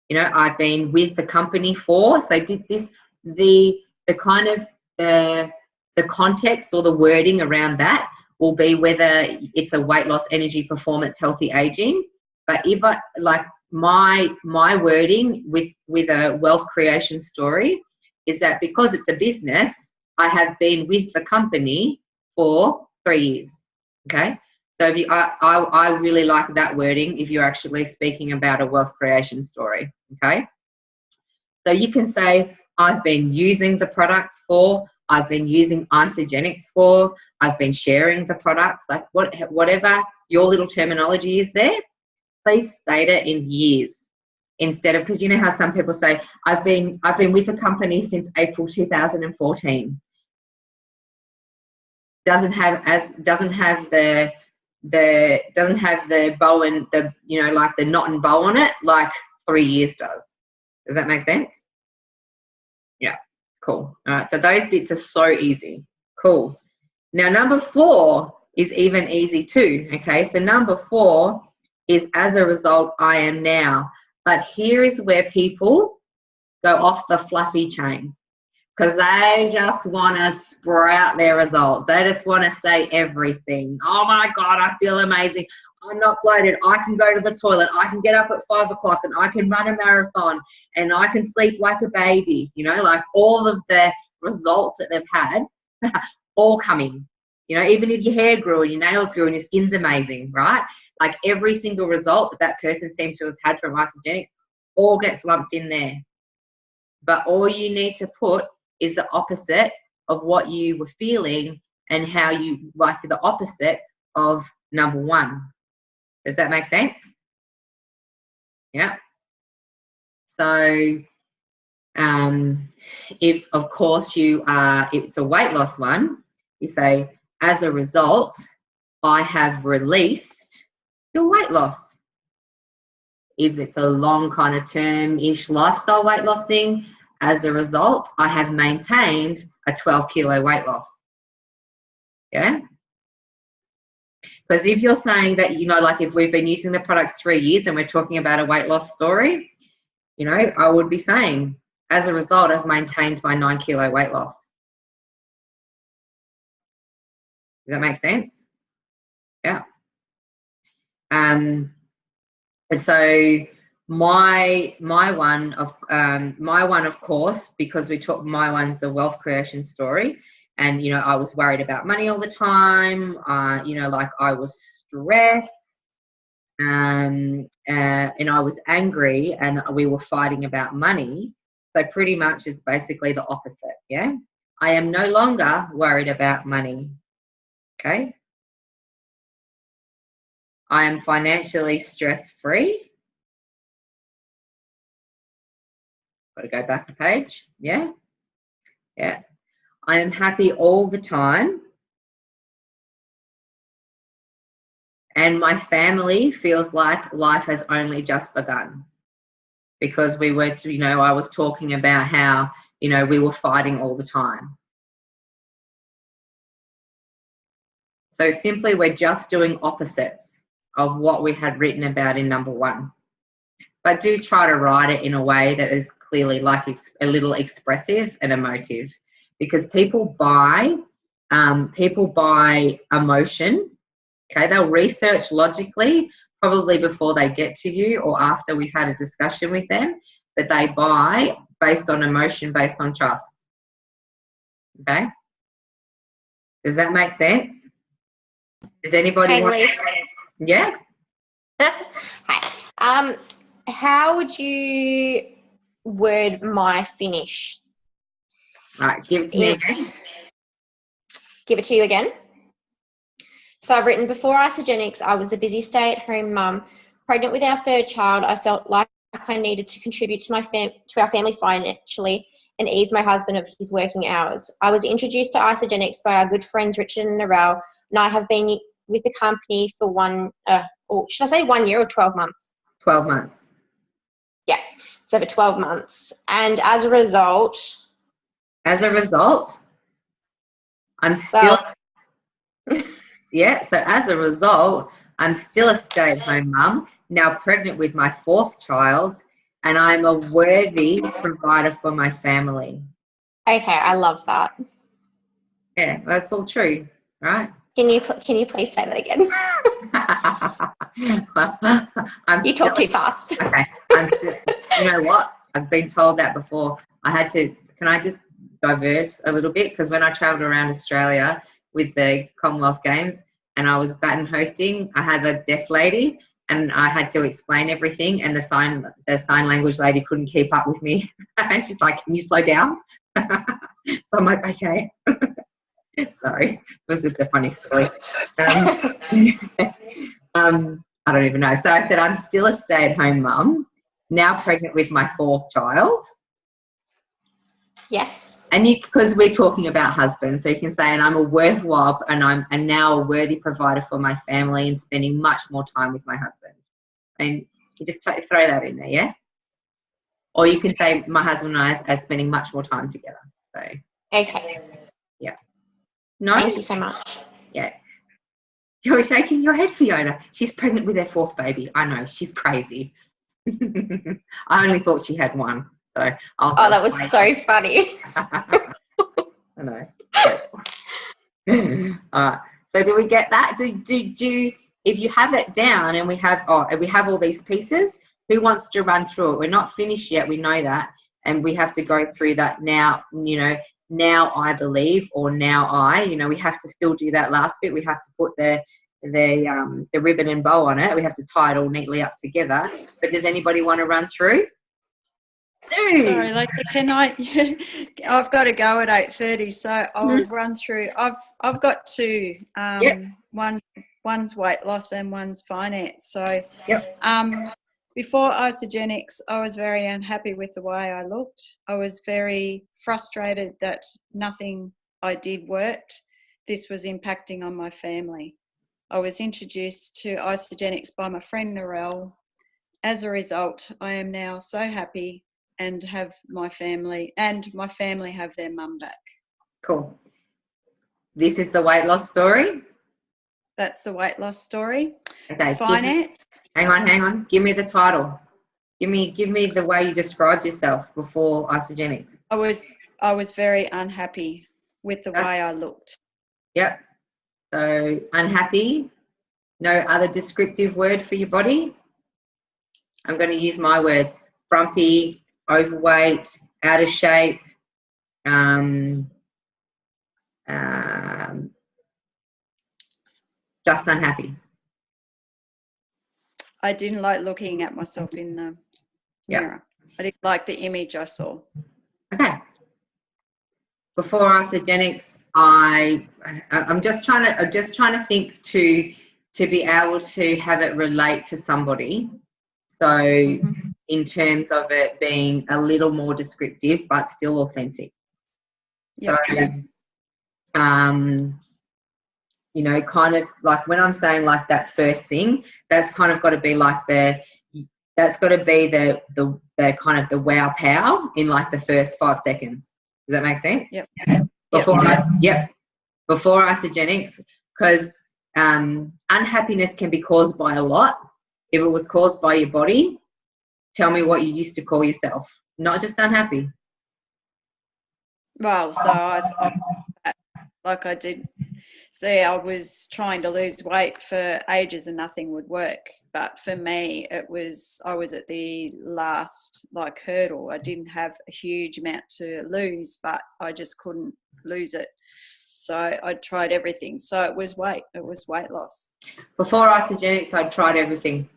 You know, I've been with the company for, so did this, the kind of the context or the wording around that will be whether it's a weight loss, energy, performance, healthy aging. But if I, like my wording with a wealth creation story is that because it's a business, I have been with the company for 3 years. Okay. So if you, I really like that wording if you're actually speaking about a wealth creation story. Okay. So you can say, I've been using the products for, I've been using Isagenix for, I've been sharing the products, like whatever your little terminology is there, please state it in years. instead of, because you know how some people say, I've been with the company since April 2014. Doesn't have the bow and the, you know, like the knot and bow on it, like 3 years does. Does that make sense? Yeah, cool. All right, so those bits are so easy. Cool. Now, number 4 is even easy too, okay? So number 4 is as a result, I am now. But here is where people go off the fluffy chain, because they just want to sprout their results. They just want to say everything. Oh my God, I feel amazing. I'm not bloated. I can go to the toilet. I can get up at 5 o'clock and I can run a marathon and I can sleep like a baby. You know, like all of the results that they've had, all coming. You know, even if your hair grew and your nails grew and your skin's amazing, right? Like every single result that person seems to have had from Isagenix all gets lumped in there. But all you need to put is the opposite of what you were feeling and how you like the opposite of number 1. Does that make sense? Yeah. So if, of course, it's a weight loss one, you say, as a result, I have released your weight loss. If it's a long kind of term-ish lifestyle weight loss thing, as a result, I have maintained a 12-kilo weight loss. Yeah? Because if you're saying that, you know, like if we've been using the products 3 years and we're talking about a weight loss story, you know, I would be saying, as a result, I've maintained my 9-kilo weight loss. Does that make sense? Yeah. And so my one of course, because my one's the wealth creation story, and you know I was worried about money all the time. You know, like I was stressed, and I was angry, and we were fighting about money. So pretty much it's basically the opposite. Yeah, I am no longer worried about money. Okay. I am financially stress-free. Got to go back a page. Yeah. Yeah. I am happy all the time. And my family feels like life has only just begun. Because we were, you know, I was talking about how, you know, we were fighting all the time. So simply we're just doing opposites of what we had written about in number 1. But do try to write it in a way that is clearly like a little expressive and emotive, because people buy emotion. Okay, they'll research logically probably before they get to you or after we've had a discussion with them, but they buy based on emotion, based on trust. Okay, does that make sense? Does anybody want? Yeah. Hi. How would you word my finish? All right, give it to me again. Give it to you again. So I've written, before Isagenix, I was a busy stay-at-home mum. Pregnant with our 3rd child, I felt like I needed to contribute to our family financially and ease my husband of his working hours. I was introduced to Isagenix by our good friends Richard and Narelle, and I have been with the company for 1 year or 12 months? 12 months. Yeah, so for 12 months. And as a result, I'm still, yeah, so as a result, I'm still a stay-at-home mum, now pregnant with my 4th child, and I'm a worthy provider for my family. Okay, I love that. Yeah, that's all true, right? Can you please say that again? You talk too fast. Okay, you know what? I've been told that before. Can I just diverse a little bit? Because when I travelled around Australia with the Commonwealth Games and I was baton hosting, I had a deaf lady and I had to explain everything, and the sign language lady couldn't keep up with me. And she's like, "Can you slow down?" So I'm like, "Okay." Sorry, it was just a funny story. I don't even know. So I said, I'm still a stay-at-home mum, now pregnant with my 4th child. Yes. And because we're talking about husbands, so you can say, and I'm a worthwhile, and now a worthy provider for my family and spending much more time with my husband. And you just throw that in there, yeah? Or you can say, my husband and I are spending much more time together. So. Okay. Yeah. No? Thank you so much. Yeah. You're shaking your head, Fiona. She's pregnant with her 4th baby. I know, she's crazy. I only thought she had 1. So that was so funny. I know. All right. So do we get that? Do if you have it down and we have all these pieces, who wants to run through it? We're not finished yet. We know that, and we have to go through that now. Now I believe, or now I. We have to still do that last bit. We have to put the ribbon and bow on it. We have to tie it all neatly up together. But does anybody want to run through? Sorry, Lexi, can I? I've got to go at 8:30, so I'll run through. I've got 2. One's weight loss and one's finance. So, before Isagenix, I was very unhappy with the way I looked. I was very frustrated that nothing I did worked. This was impacting on my family. I was introduced to Isagenix by my friend Narelle. As a result, I am now so happy and have my family have their mum back. Cool. This is the weight loss story? That's the weight loss story. Okay. Finance. Hang on. Give me the title. Give me the way you described yourself before Isagenix. I was very unhappy with the way I looked. Yep. So unhappy. No other descriptive word for your body? I'm going to use my words. Frumpy, overweight, out of shape, just unhappy. I didn't like looking at myself in the mirror. I didn't like the image I saw. Okay. Before Isagenix, I'm just trying to think to be able to have it relate to somebody. So in terms of it being a little more descriptive but still authentic. Yep. So kind of like when I'm saying like that first thing, that's kind of got to be like the kind of the wow pow in like the first 5 seconds. Does that make sense? Yep. Before Isagenix, because unhappiness can be caused by a lot. If it was caused by your body, tell me what you used to call yourself, not just unhappy. Well, so I thought, like I did say, I was trying to lose weight for ages and nothing would work. But for me, I was at the last hurdle. I didn't have a huge amount to lose, but I just couldn't lose it. So I tried everything. So it was weight loss. Before Isagenix, I tried everything.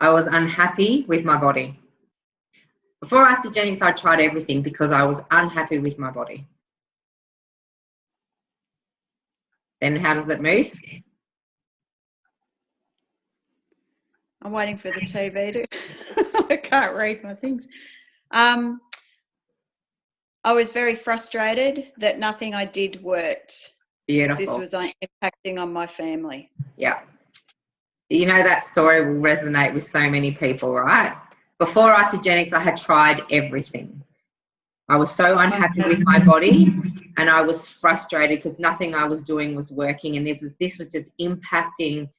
I was unhappy with my body. Before Isagenix, I tried everything because I was unhappy with my body. Then how does it move? I'm waiting for the TV to... I can't read my things. I was very frustrated that nothing I did worked. Beautiful. This was impacting on my family. Yeah. That story will resonate with so many people, right? Before Isagenix, I had tried everything. I was so unhappy with my body and I was frustrated because nothing I was doing was working, and this was just impacting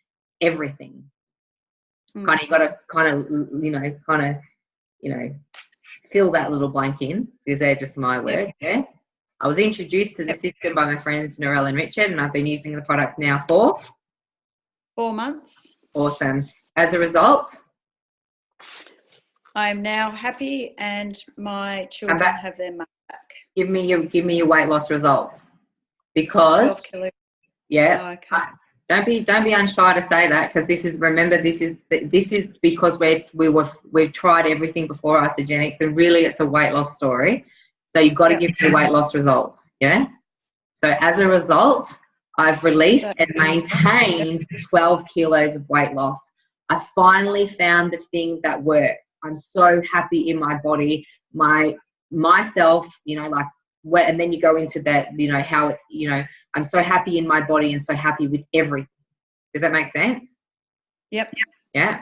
everything. Kind of, you got to fill that little blank in, because they're just my words. Yeah. I was introduced to the system by my friends Narelle and Richard, and I've been using the products now for 4 months. Awesome. As a result, I am now happy and my children have their mum back. Give me your weight loss results. Because 12 kilos. Yeah. Oh, okay. Don't be unshy to say that, because this is because we've tried everything before Isagenix, and really it's a weight loss story. So you've got to give me weight loss results. Yeah. So as a result, I've released and maintained 12 kilos of weight loss. I finally found the thing that works. I'm so happy in my body, myself, you know, like where, and then you go into that, you know, how it's, you know, I'm so happy in my body and so happy with everything. Does that make sense? Yep. Yeah.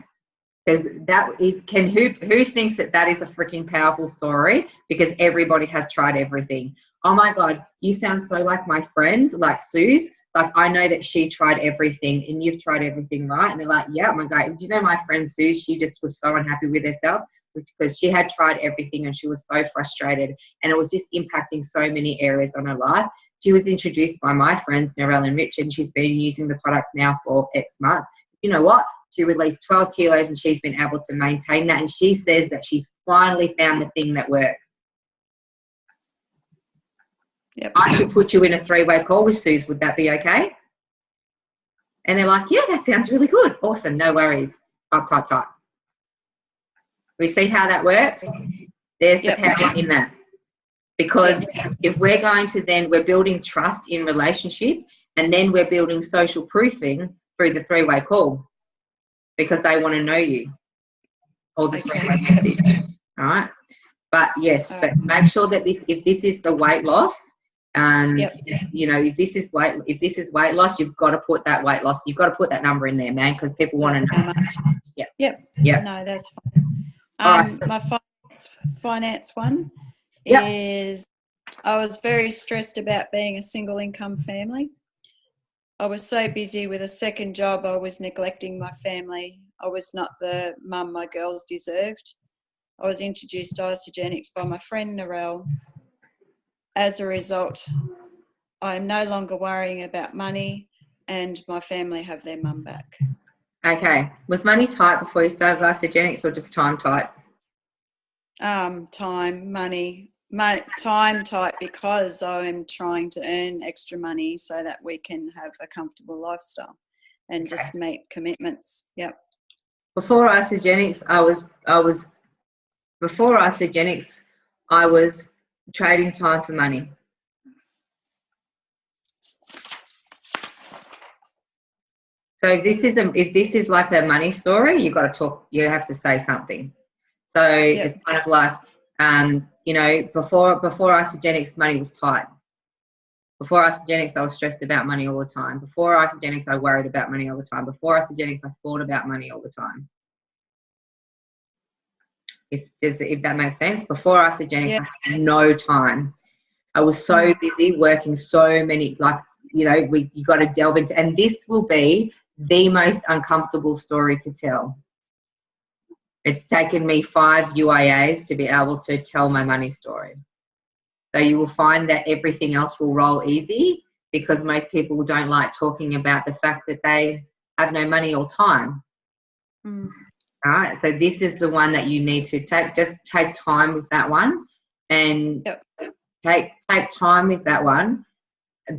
Because that is, who thinks that is a freaking powerful story? Because everybody has tried everything. Oh my God, you sound so like my friend, like Suze. Like, I know that she tried everything and you've tried everything, right? And they're like, yeah, oh my God. Do you know my friend Suze? She just was so unhappy with herself because she had tried everything and she was so frustrated and it was just impacting so many areas on her life. She was introduced by my friends, Narelle and Rich, and she's been using the products now for X months. You know what? She released 12 kilos and she's been able to maintain that. And she says that she's finally found the thing that works. Yep. I should put you in a 3-way call with Suze. Would that be okay? And they're like, yeah, that sounds really good. Awesome. No worries. Type. We see how that works? There's the power in that. Because if we're going to then, we're building trust in relationship and then we're building social proofing through the 3-way call because they want to know you. Or the 3-way message. All right? But yes, but make sure that if this is the weight loss, you know, if this is weight loss, you've got to put that weight loss, you've got to put that number in there, man, because people want to know how much. Yep. No, that's fine. Right. My finance one is, I was very stressed about being a single income family. I was so busy with a second job, I was neglecting my family. I was not the mum my girls deserved. I was introduced to Isagenix by my friend Narelle. As a result, I'm no longer worrying about money and my family have their mum back. Okay. Was money tight before you started Isagenix or just time tight? Time tight because I'm trying to earn extra money so that we can have a comfortable lifestyle and just meet commitments. Yep. Before Isagenix, I was trading time for money. So if this is like a money story, you've got to talk. You have to say something. So it's kind of like, you know, before Isagenix, money was tight. Before Isagenix, I was stressed about money all the time. Before Isagenix, I worried about money all the time. Before Isagenix, I thought about money all the time. If that makes sense. Before Isagenix, I had no time. I was so busy working so many, like, you know, you got to delve into, and this will be the most uncomfortable story to tell. It's taken me 5 UIAs to be able to tell my money story. So you will find that everything else will roll easy because most people don't like talking about the fact that they have no money or time. All right. So this is the one that you need to just take time with that one and take time with that one,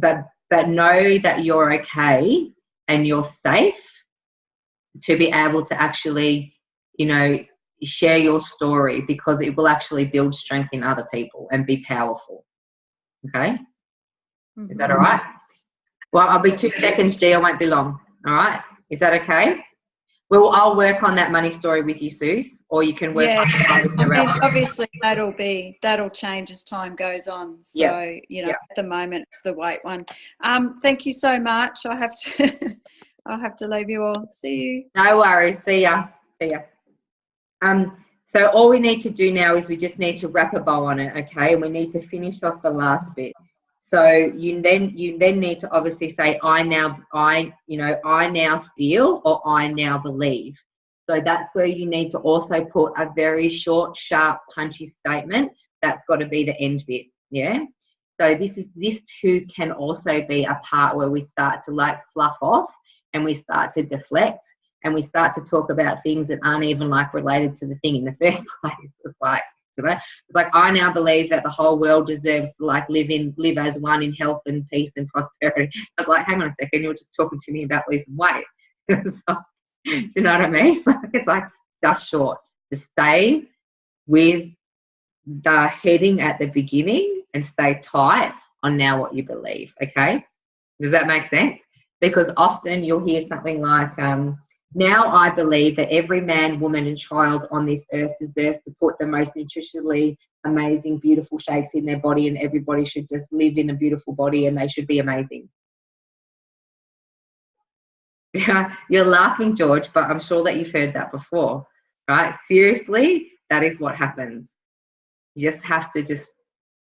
but know that you're okay and you're safe to be able to actually, you know, share your story because it will actually build strength in other people and be powerful. Okay? Is that all right? Well, I'll be 2 seconds, G. I won't be long. All right? Is that okay? Well, I'll work on that money story with you, Suze, or you can work on it with Narelle. Obviously that'll change as time goes on. So, you know, at the moment it's the weight one. Thank you so much. I'll have to leave you all. See you. No worries. See ya. So all we need to do now is we just need to wrap a bow on it, okay? And we need to finish off the last bit. So you then need to obviously say, I now feel or I now believe. So that's where you need to also put a very short, sharp, punchy statement. That's got to be the end bit, yeah? So this too can also be a part where we start to like fluff off and we start to deflect. And we start to talk about things that aren't even like related to the thing in the first place. It's like, you know, it's like, I now believe that the whole world deserves to like live as one in health and peace and prosperity. I was like, hang on a second, you're just talking to me about losing weight. So, do you know what I mean? It's like just short. To stay with the heading at the beginning and stay tight on now what you believe. Okay, does that make sense? Because often you'll hear something like, Now I believe that every man, woman, and child on this earth deserves to put the most nutritionally amazing, beautiful shakes in their body, and everybody should just live in a beautiful body and they should be amazing. You're laughing, George, but I'm sure that you've heard that before, right? Seriously, that is what happens. You just have to just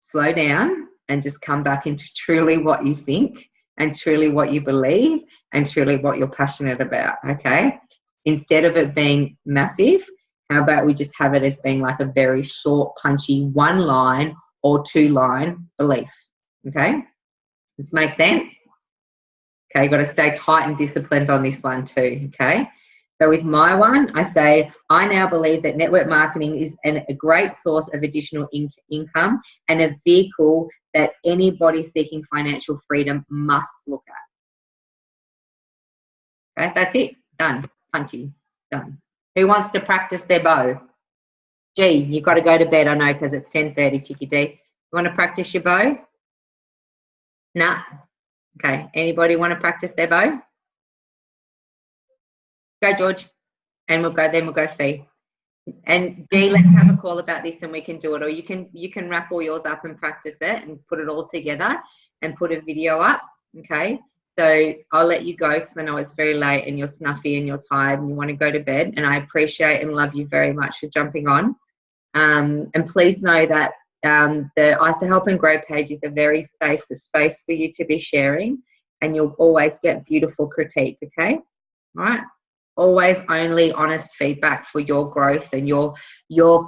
slow down and just come back into truly what you think and truly what you believe and truly what you're passionate about, okay? Instead of it being massive, how about we just have it as being like a very short, punchy 1-line or 2-line belief, okay? This makes sense? Okay, you've got to stay tight and disciplined on this one too, okay? So with my one, I say, I now believe that network marketing is a great source of additional income and a vehicle that anybody seeking financial freedom must look at. Okay, that's it. Done. Punchy. Done. Who wants to practice their bow? Gee, you've got to go to bed, I know, because it's 10:30, Chicky D. You want to practice your bow? Nah. Okay, anybody want to practice their bow? Go, George. And we'll go Fee. And G, let's have a call about this and we can do it. Or you can wrap all yours up and practice it and put it all together and put a video up. Okay. So I'll let you go because I know it's very late and you're snuffy and you're tired and you want to go to bed. And I appreciate and love you very much for jumping on. And please know that the ISA Help and Grow page is a very safe space for you to be sharing, and you'll always get beautiful critique. Okay. All right. Always only honest feedback for your growth and your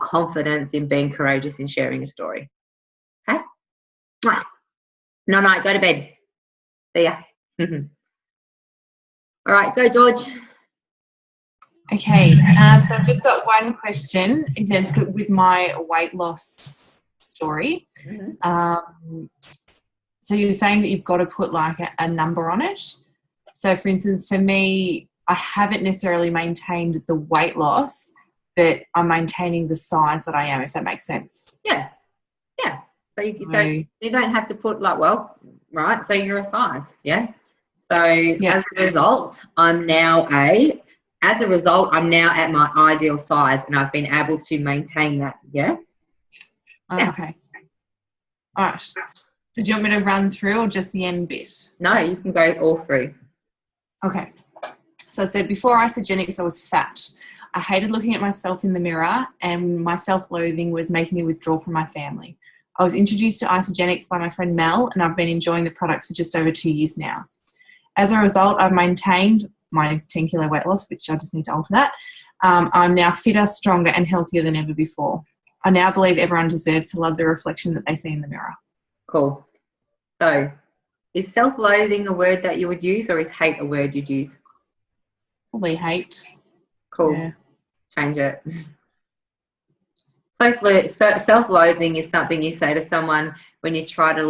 confidence in being courageous in sharing a story. Okay? No, go to bed. See ya. All right, go, George. Okay, so I've just got one question in terms of with my weight loss story. So you're saying that you've got to put like a number on it. So for instance, for me, I haven't necessarily maintained the weight loss, but I'm maintaining the size that I am, if that makes sense. Yeah. So you don't have to put like, well, right, so you're a size, yeah? So as a result, I'm now at my ideal size and I've been able to maintain that, yeah? Okay. All right. So do you want me to run through or just the end bit? No, you can go all through. Okay. So I said before Isagenix, I was fat. I hated looking at myself in the mirror and my self-loathing was making me withdraw from my family. I was introduced to Isagenix by my friend Mel and I've been enjoying the products for just over 2 years now. As a result, I've maintained my 10 kilo weight loss, which I just need to alter that. I'm now fitter, stronger and healthier than ever before. I now believe everyone deserves to love the reflection that they see in the mirror. Cool. So is self-loathing a word that you would use or is hate a word you'd use? Probably hate. Cool. Yeah. Change it. Self-loathing is something you say to someone when you try to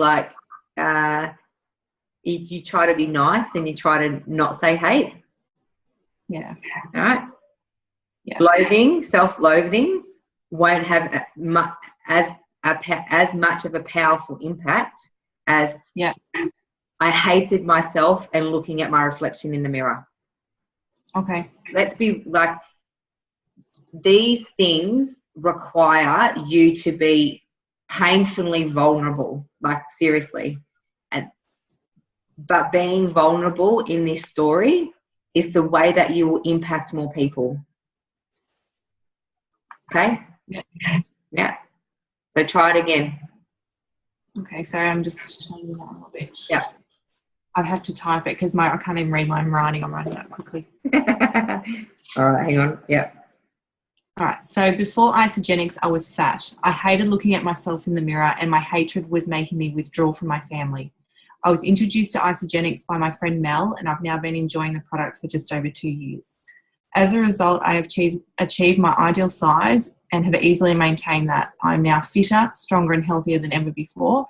you try to be nice and you try to not say hate. Yeah. All right. Yeah. Self-loathing won't have as much of a powerful impact as I hated myself and looking at my reflection in the mirror. Okay. Let's be like, these things require you to be painfully vulnerable, like seriously. But being vulnerable in this story is the way that you will impact more people. Okay? Yeah. So try it again. Okay, sorry, I'm just changing that a little bit. Yeah. I have to type it because I can't even read my writing. I'm writing that quickly. All right, hang on. Yeah. All right, so before Isagenix, I was fat. I hated looking at myself in the mirror and my hatred was making me withdraw from my family. I was introduced to Isagenix by my friend Mel and I've now been enjoying the products for just over 2 years. As a result, I have achieved my ideal size and have easily maintained that. I'm now fitter, stronger and healthier than ever before.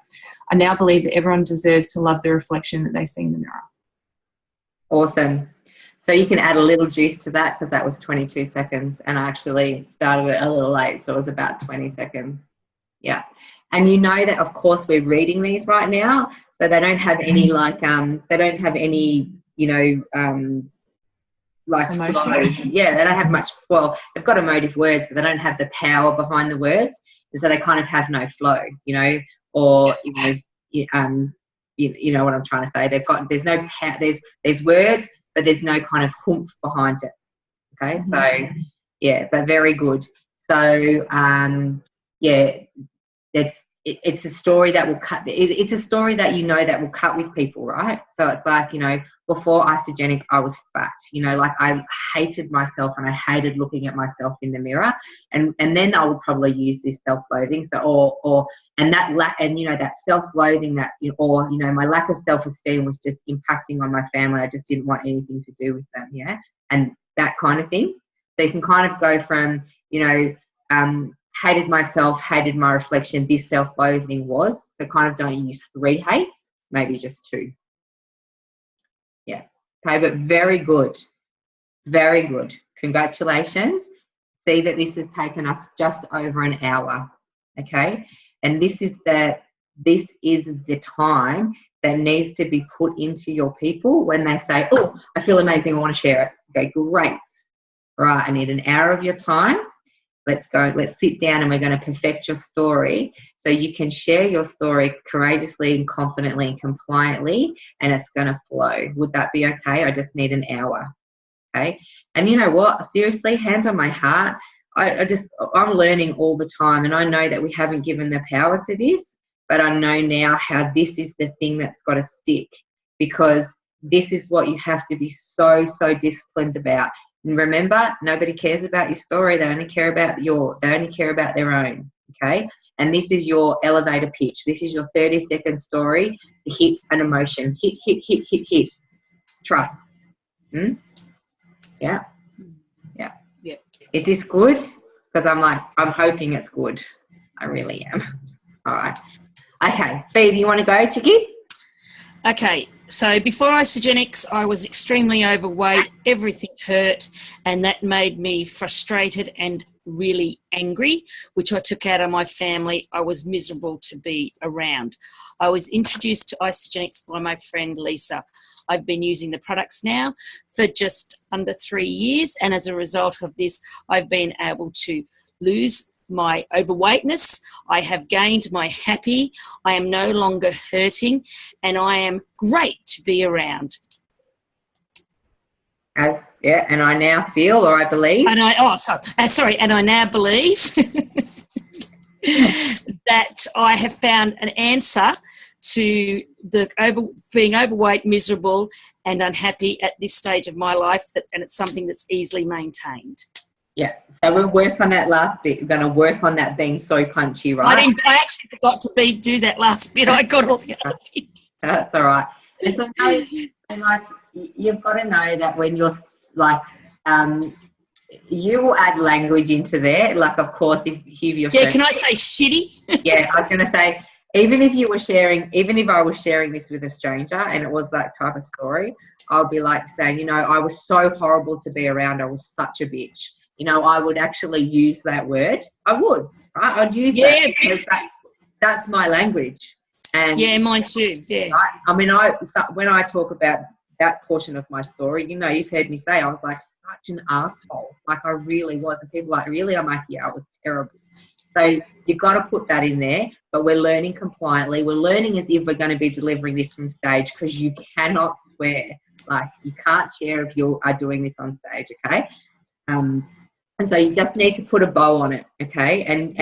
I now believe that everyone deserves to love the reflection that they see in the mirror. Awesome. So you can add a little juice to that because that was 22 seconds and I actually started it a little late, so it was about 20 seconds. Yeah. And you know that, of course, we're reading these right now, so they don't have any, like, they don't have any, like Emotion. flow. Yeah, they don't have much. Well, they've got emotive words, but they don't have the power behind the words. And so they kind of have no flow, you know, or you know what I'm trying to say. There's no power. There's words, but there's no kind of oomph behind it. Okay, so yeah, but very good. So yeah, it's a story that will cut. It's a story that you know that will cut with people, right? So it's like, you know, before Isagenix, I was fat. You know, like I hated myself and I hated looking at myself in the mirror. And then I would probably use this self-loathing. So and you know, that self-loathing that, or you know, my lack of self-esteem was just impacting on my family. I just didn't want anything to do with them. Yeah, and that kind of thing. So you can kind of go from, you know, hated myself, hated my reflection, this self-loathing was. So kind of don't use 3 hates, maybe just 2. Yeah. Okay, but very good. Very good. Congratulations. See that this has taken us just over an hour. Okay. And this is the time that needs to be put into your people when they say, oh, I feel amazing, I want to share it. Okay, great. Right, I need an hour of your time. Let's go, let's sit down and we're going to perfect your story so you can share your story courageously and confidently and compliantly, and it's going to flow. Would that be okay? I just need an hour. Okay. And you know what? Seriously, hands on my heart, I'm learning all the time, and I know that we haven't given the power to this, but I know now how this is the thing that's got to stick, because this is what you have to be so disciplined about. And remember, nobody cares about your story. They only care about their own. Okay. And this is your elevator pitch. This is your 30-second story to hit an emotion. Hit. Trust. Yeah. Is this good? Because I'm hoping it's good. I really am. All right. Okay. Fee, do you want to go, Chicky? Okay. So before Isagenix, I was extremely overweight, everything hurt, and that made me frustrated and really angry, which I took out on my family. I was miserable to be around. I was introduced to Isagenix by my friend Lisa. I've been using the products now for just under 3 years, and as a result of this, I've been able to lose my overweightness. I have gained my happy. I am no longer hurting, and I am great to be around. And I now feel, or I believe. And I now believe that I have found an answer to being overweight, miserable, and unhappy at this stage of my life, and it's something that's easily maintained. Yeah, so we'll work on that last bit. We're going to work on that being so punchy, right? I actually forgot to do that last bit. I got all the other bits. That's all right. And so, you've got to know that when you're you will add language into there. Like, of course, if you're can I say shitty? Yeah, I was going to say, even if I was sharing this with a stranger and it was that type of story, I'll be like saying, you know, I was so horrible to be around. I was such a bitch. You know, I would actually use that word. I would, right? I'd use that because that's my language. And yeah, mine too. Yeah. Right? I mean, when I talk about that portion of my story, you know, you've heard me say I was like such an asshole. Like I really was. And people are like, really? I'm like, yeah, I was terrible. So you've got to put that in there. But we're learning compliantly. We're learning as if we're going to be delivering this from stage, because you cannot swear. Like you can't share if you are doing this on stage, okay? And so you just need to put a bow on it, okay? And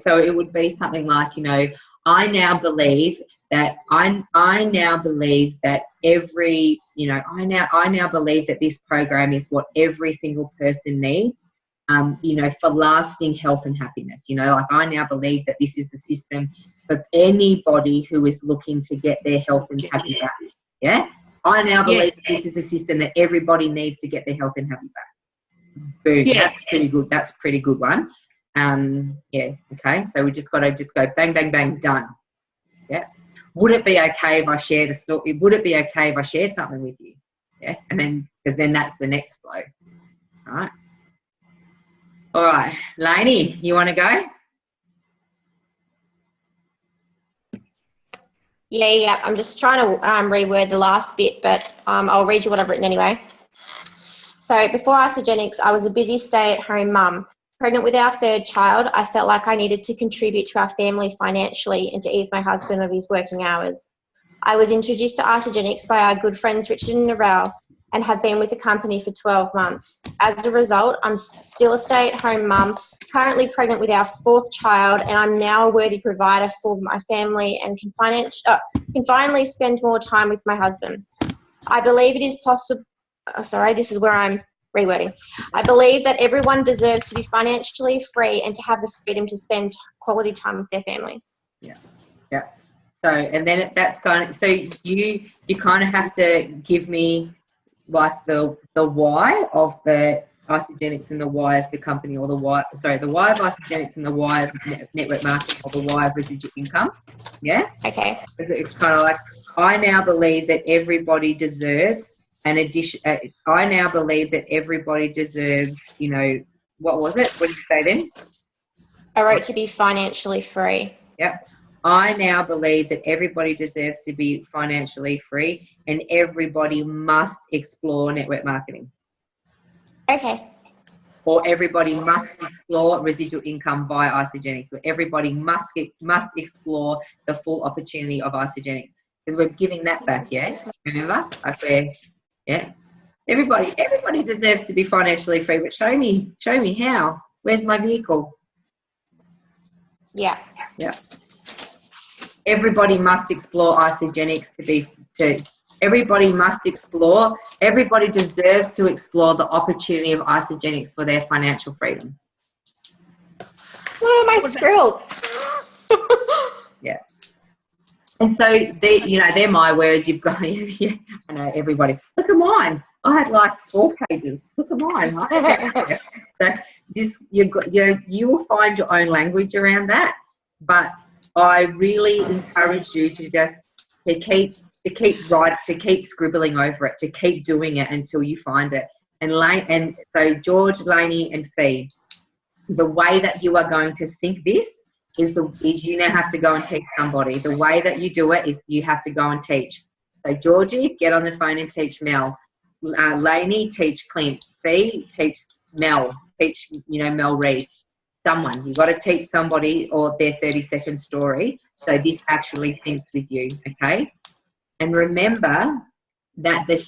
so it would be something like, you know, I now believe that every, you know, I now believe that this program is what every single person needs, you know, for lasting health and happiness. You know, like I now believe that this is a system for anybody who is looking to get their health and happiness back. Yeah, I now believe that this is a system that everybody needs to get their health and happiness back. Boom. Yeah. That's pretty good. That's a pretty good one. Okay. So we just got to go bang, bang, bang, done. Yeah. Would it be okay if I shared a story? Would it be okay if I shared something with you? Yeah. And then, because then that's the next flow. All right. Lainey, you want to go? Yeah. I'm just trying to reword the last bit, but I'll read you what I've written anyway. So before Isagenix, I was a busy stay-at-home mum. Pregnant with our third child, I felt like I needed to contribute to our family financially and to ease my husband of his working hours. I was introduced to Isagenix by our good friends Richard and Narelle and have been with the company for 12 months. As a result, I'm still a stay-at-home mum, currently pregnant with our fourth child, and I'm now a worthy provider for my family and can finally spend more time with my husband. I believe it is possible. This is where I'm rewording. I believe that everyone deserves to be financially free and to have the freedom to spend quality time with their families. Yeah. So, and then that's kind of, so you kind of have to give me like the why of the Isagenix and the why of the company, or the why of Isagenix and the why of network marketing, or the why of residual income. Yeah. Okay. It's kind of like, I now believe that everybody deserves an addition. I now believe that everybody deserves, you know, what was it? What did you say then? I wrote to be financially free. Yep. I now believe that everybody deserves to be financially free, and everybody must explore network marketing. Okay. Or everybody must explore residual income via Isagenix. So everybody must explore the full opportunity of Isagenix, because we're giving that back. Yeah, remember? Yeah. Everybody deserves to be financially free. But show me how. Where's my vehicle? Yeah. Everybody must explore Isagenix everybody deserves to explore the opportunity of Isagenix for their financial freedom. What am I screwed? Yeah. And so they're my words. You've got, yeah, I know, everybody. Look at mine. I had like 4 pages. Look at mine. So you will find your own language around that, but I really encourage you to just to keep scribbling over it, to keep doing it until you find it. And so George, Lainey, and Fee, the way that you are going to think this is you now have to go and teach somebody. The way that you do it is you have to go and teach. So Georgie, get on the phone and teach Mel. Lainey, teach Clint. Fee, teach Mel. Teach Mel Reid. Someone. You've got to teach somebody or their 30-second story so this actually sinks with you, okay? And remember that the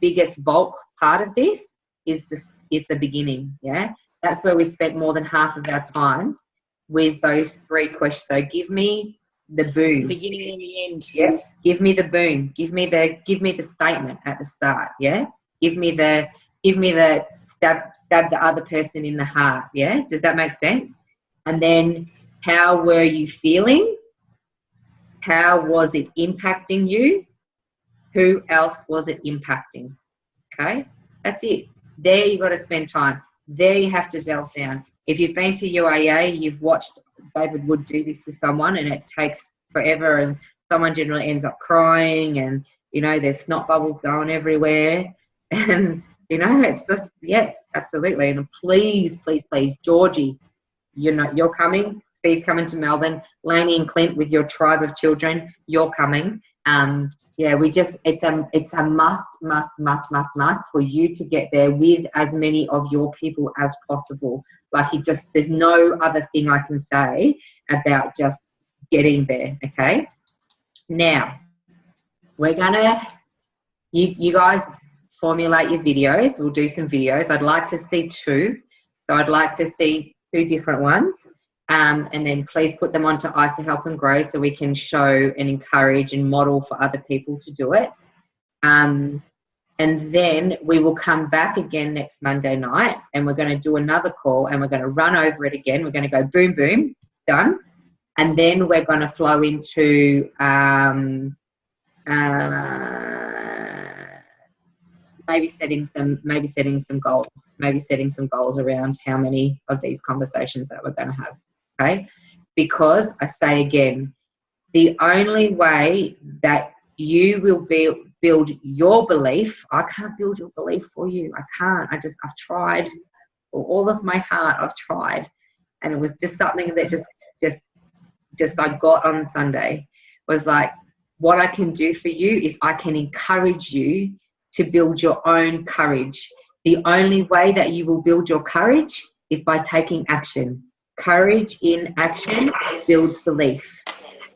biggest bulk part of this is the beginning, yeah? That's where we spent more than half of our time with those 3 questions. So give me the boom. The beginning and the end. Yes. Give me the boom. Give me the statement at the start, yeah? Give me the stab the other person in the heart, yeah? Does that make sense? And then, how were you feeling? How was it impacting you? Who else was it impacting? Okay, that's it. There you got to spend time. There you have to delve down. If you've been to UAA, you've watched David Wood do this with someone, and it takes forever, and someone generally ends up crying, and there's snot bubbles going everywhere, and it's just, yes, absolutely. And please, Georgie, you're coming. Fee's coming to Melbourne. Lainey and Clint, with your tribe of children, you're coming. It's a must for you to get there with as many of your people as possible. There's no other thing I can say about just getting there. Okay. Now we're gonna, you guys formulate your videos. We'll do some videos. I'd like to see 2. So I'd like to see 2 different ones. And then please put them onto ISA Help and Grow so we can show and encourage and model for other people to do it. And then we will come back again next Monday night, and we're going to do another call, and we're going to run over it again. We're going to go boom, boom, done. And then we're going to flow into maybe setting some goals around how many of these conversations that we're going to have. Okay, because I say again, the only way that you will build your belief, I can't build your belief for you. I can't. I've tried with all of my heart. I've tried, and it was just something that just I got on Sunday was like, what I can do for you is I can encourage you to build your own courage The only way that you will build your courage is by taking action. Courage in action builds belief.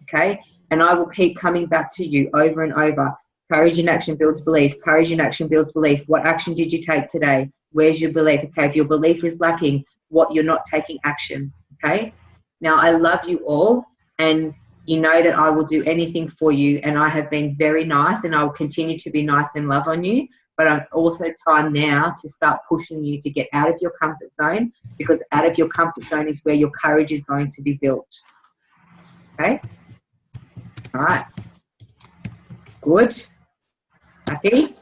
Okay? And I will keep coming back to you over and over. Courage in action builds belief. Courage in action builds belief. What action did you take today? Where's your belief? Okay, if your belief is lacking, what you're not taking action. Okay? Now, I love you all, and you know that I will do anything for you, and I have been very nice, and I will continue to be nice and love on you, but I'm also time now to start pushing you to get out of your comfort zone, because out of your comfort zone is where your courage is going to be built. Okay? All right. Good. Happy?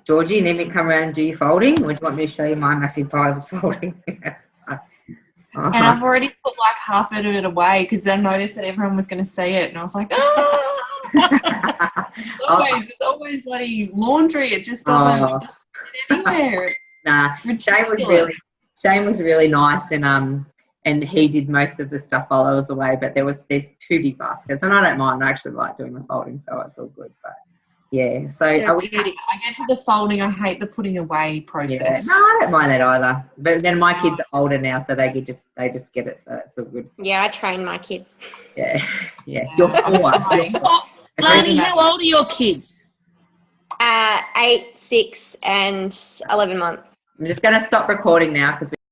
Georgie, and then we come around and do your folding, or do you want me to show you my massive piles of folding? And I've already put like half of it away because I noticed that everyone was going to see it, and I was like, oh! There's always bloody laundry. It just doesn't get anywhere. Nah, Shane was really nice, and he did most of the stuff while I was away. But there's 2 big baskets, and I don't mind. I actually like doing the folding, so it's all good. But yeah, so I get to the folding. I hate the putting away process. Yeah, no, I don't mind that either. But then my kids are older now, so they just get it. So it's all good. Yeah, I train my kids. Yeah. You're 4. Lani, how old are your kids? 8, 6, and 11 months. I'm just going to stop recording now because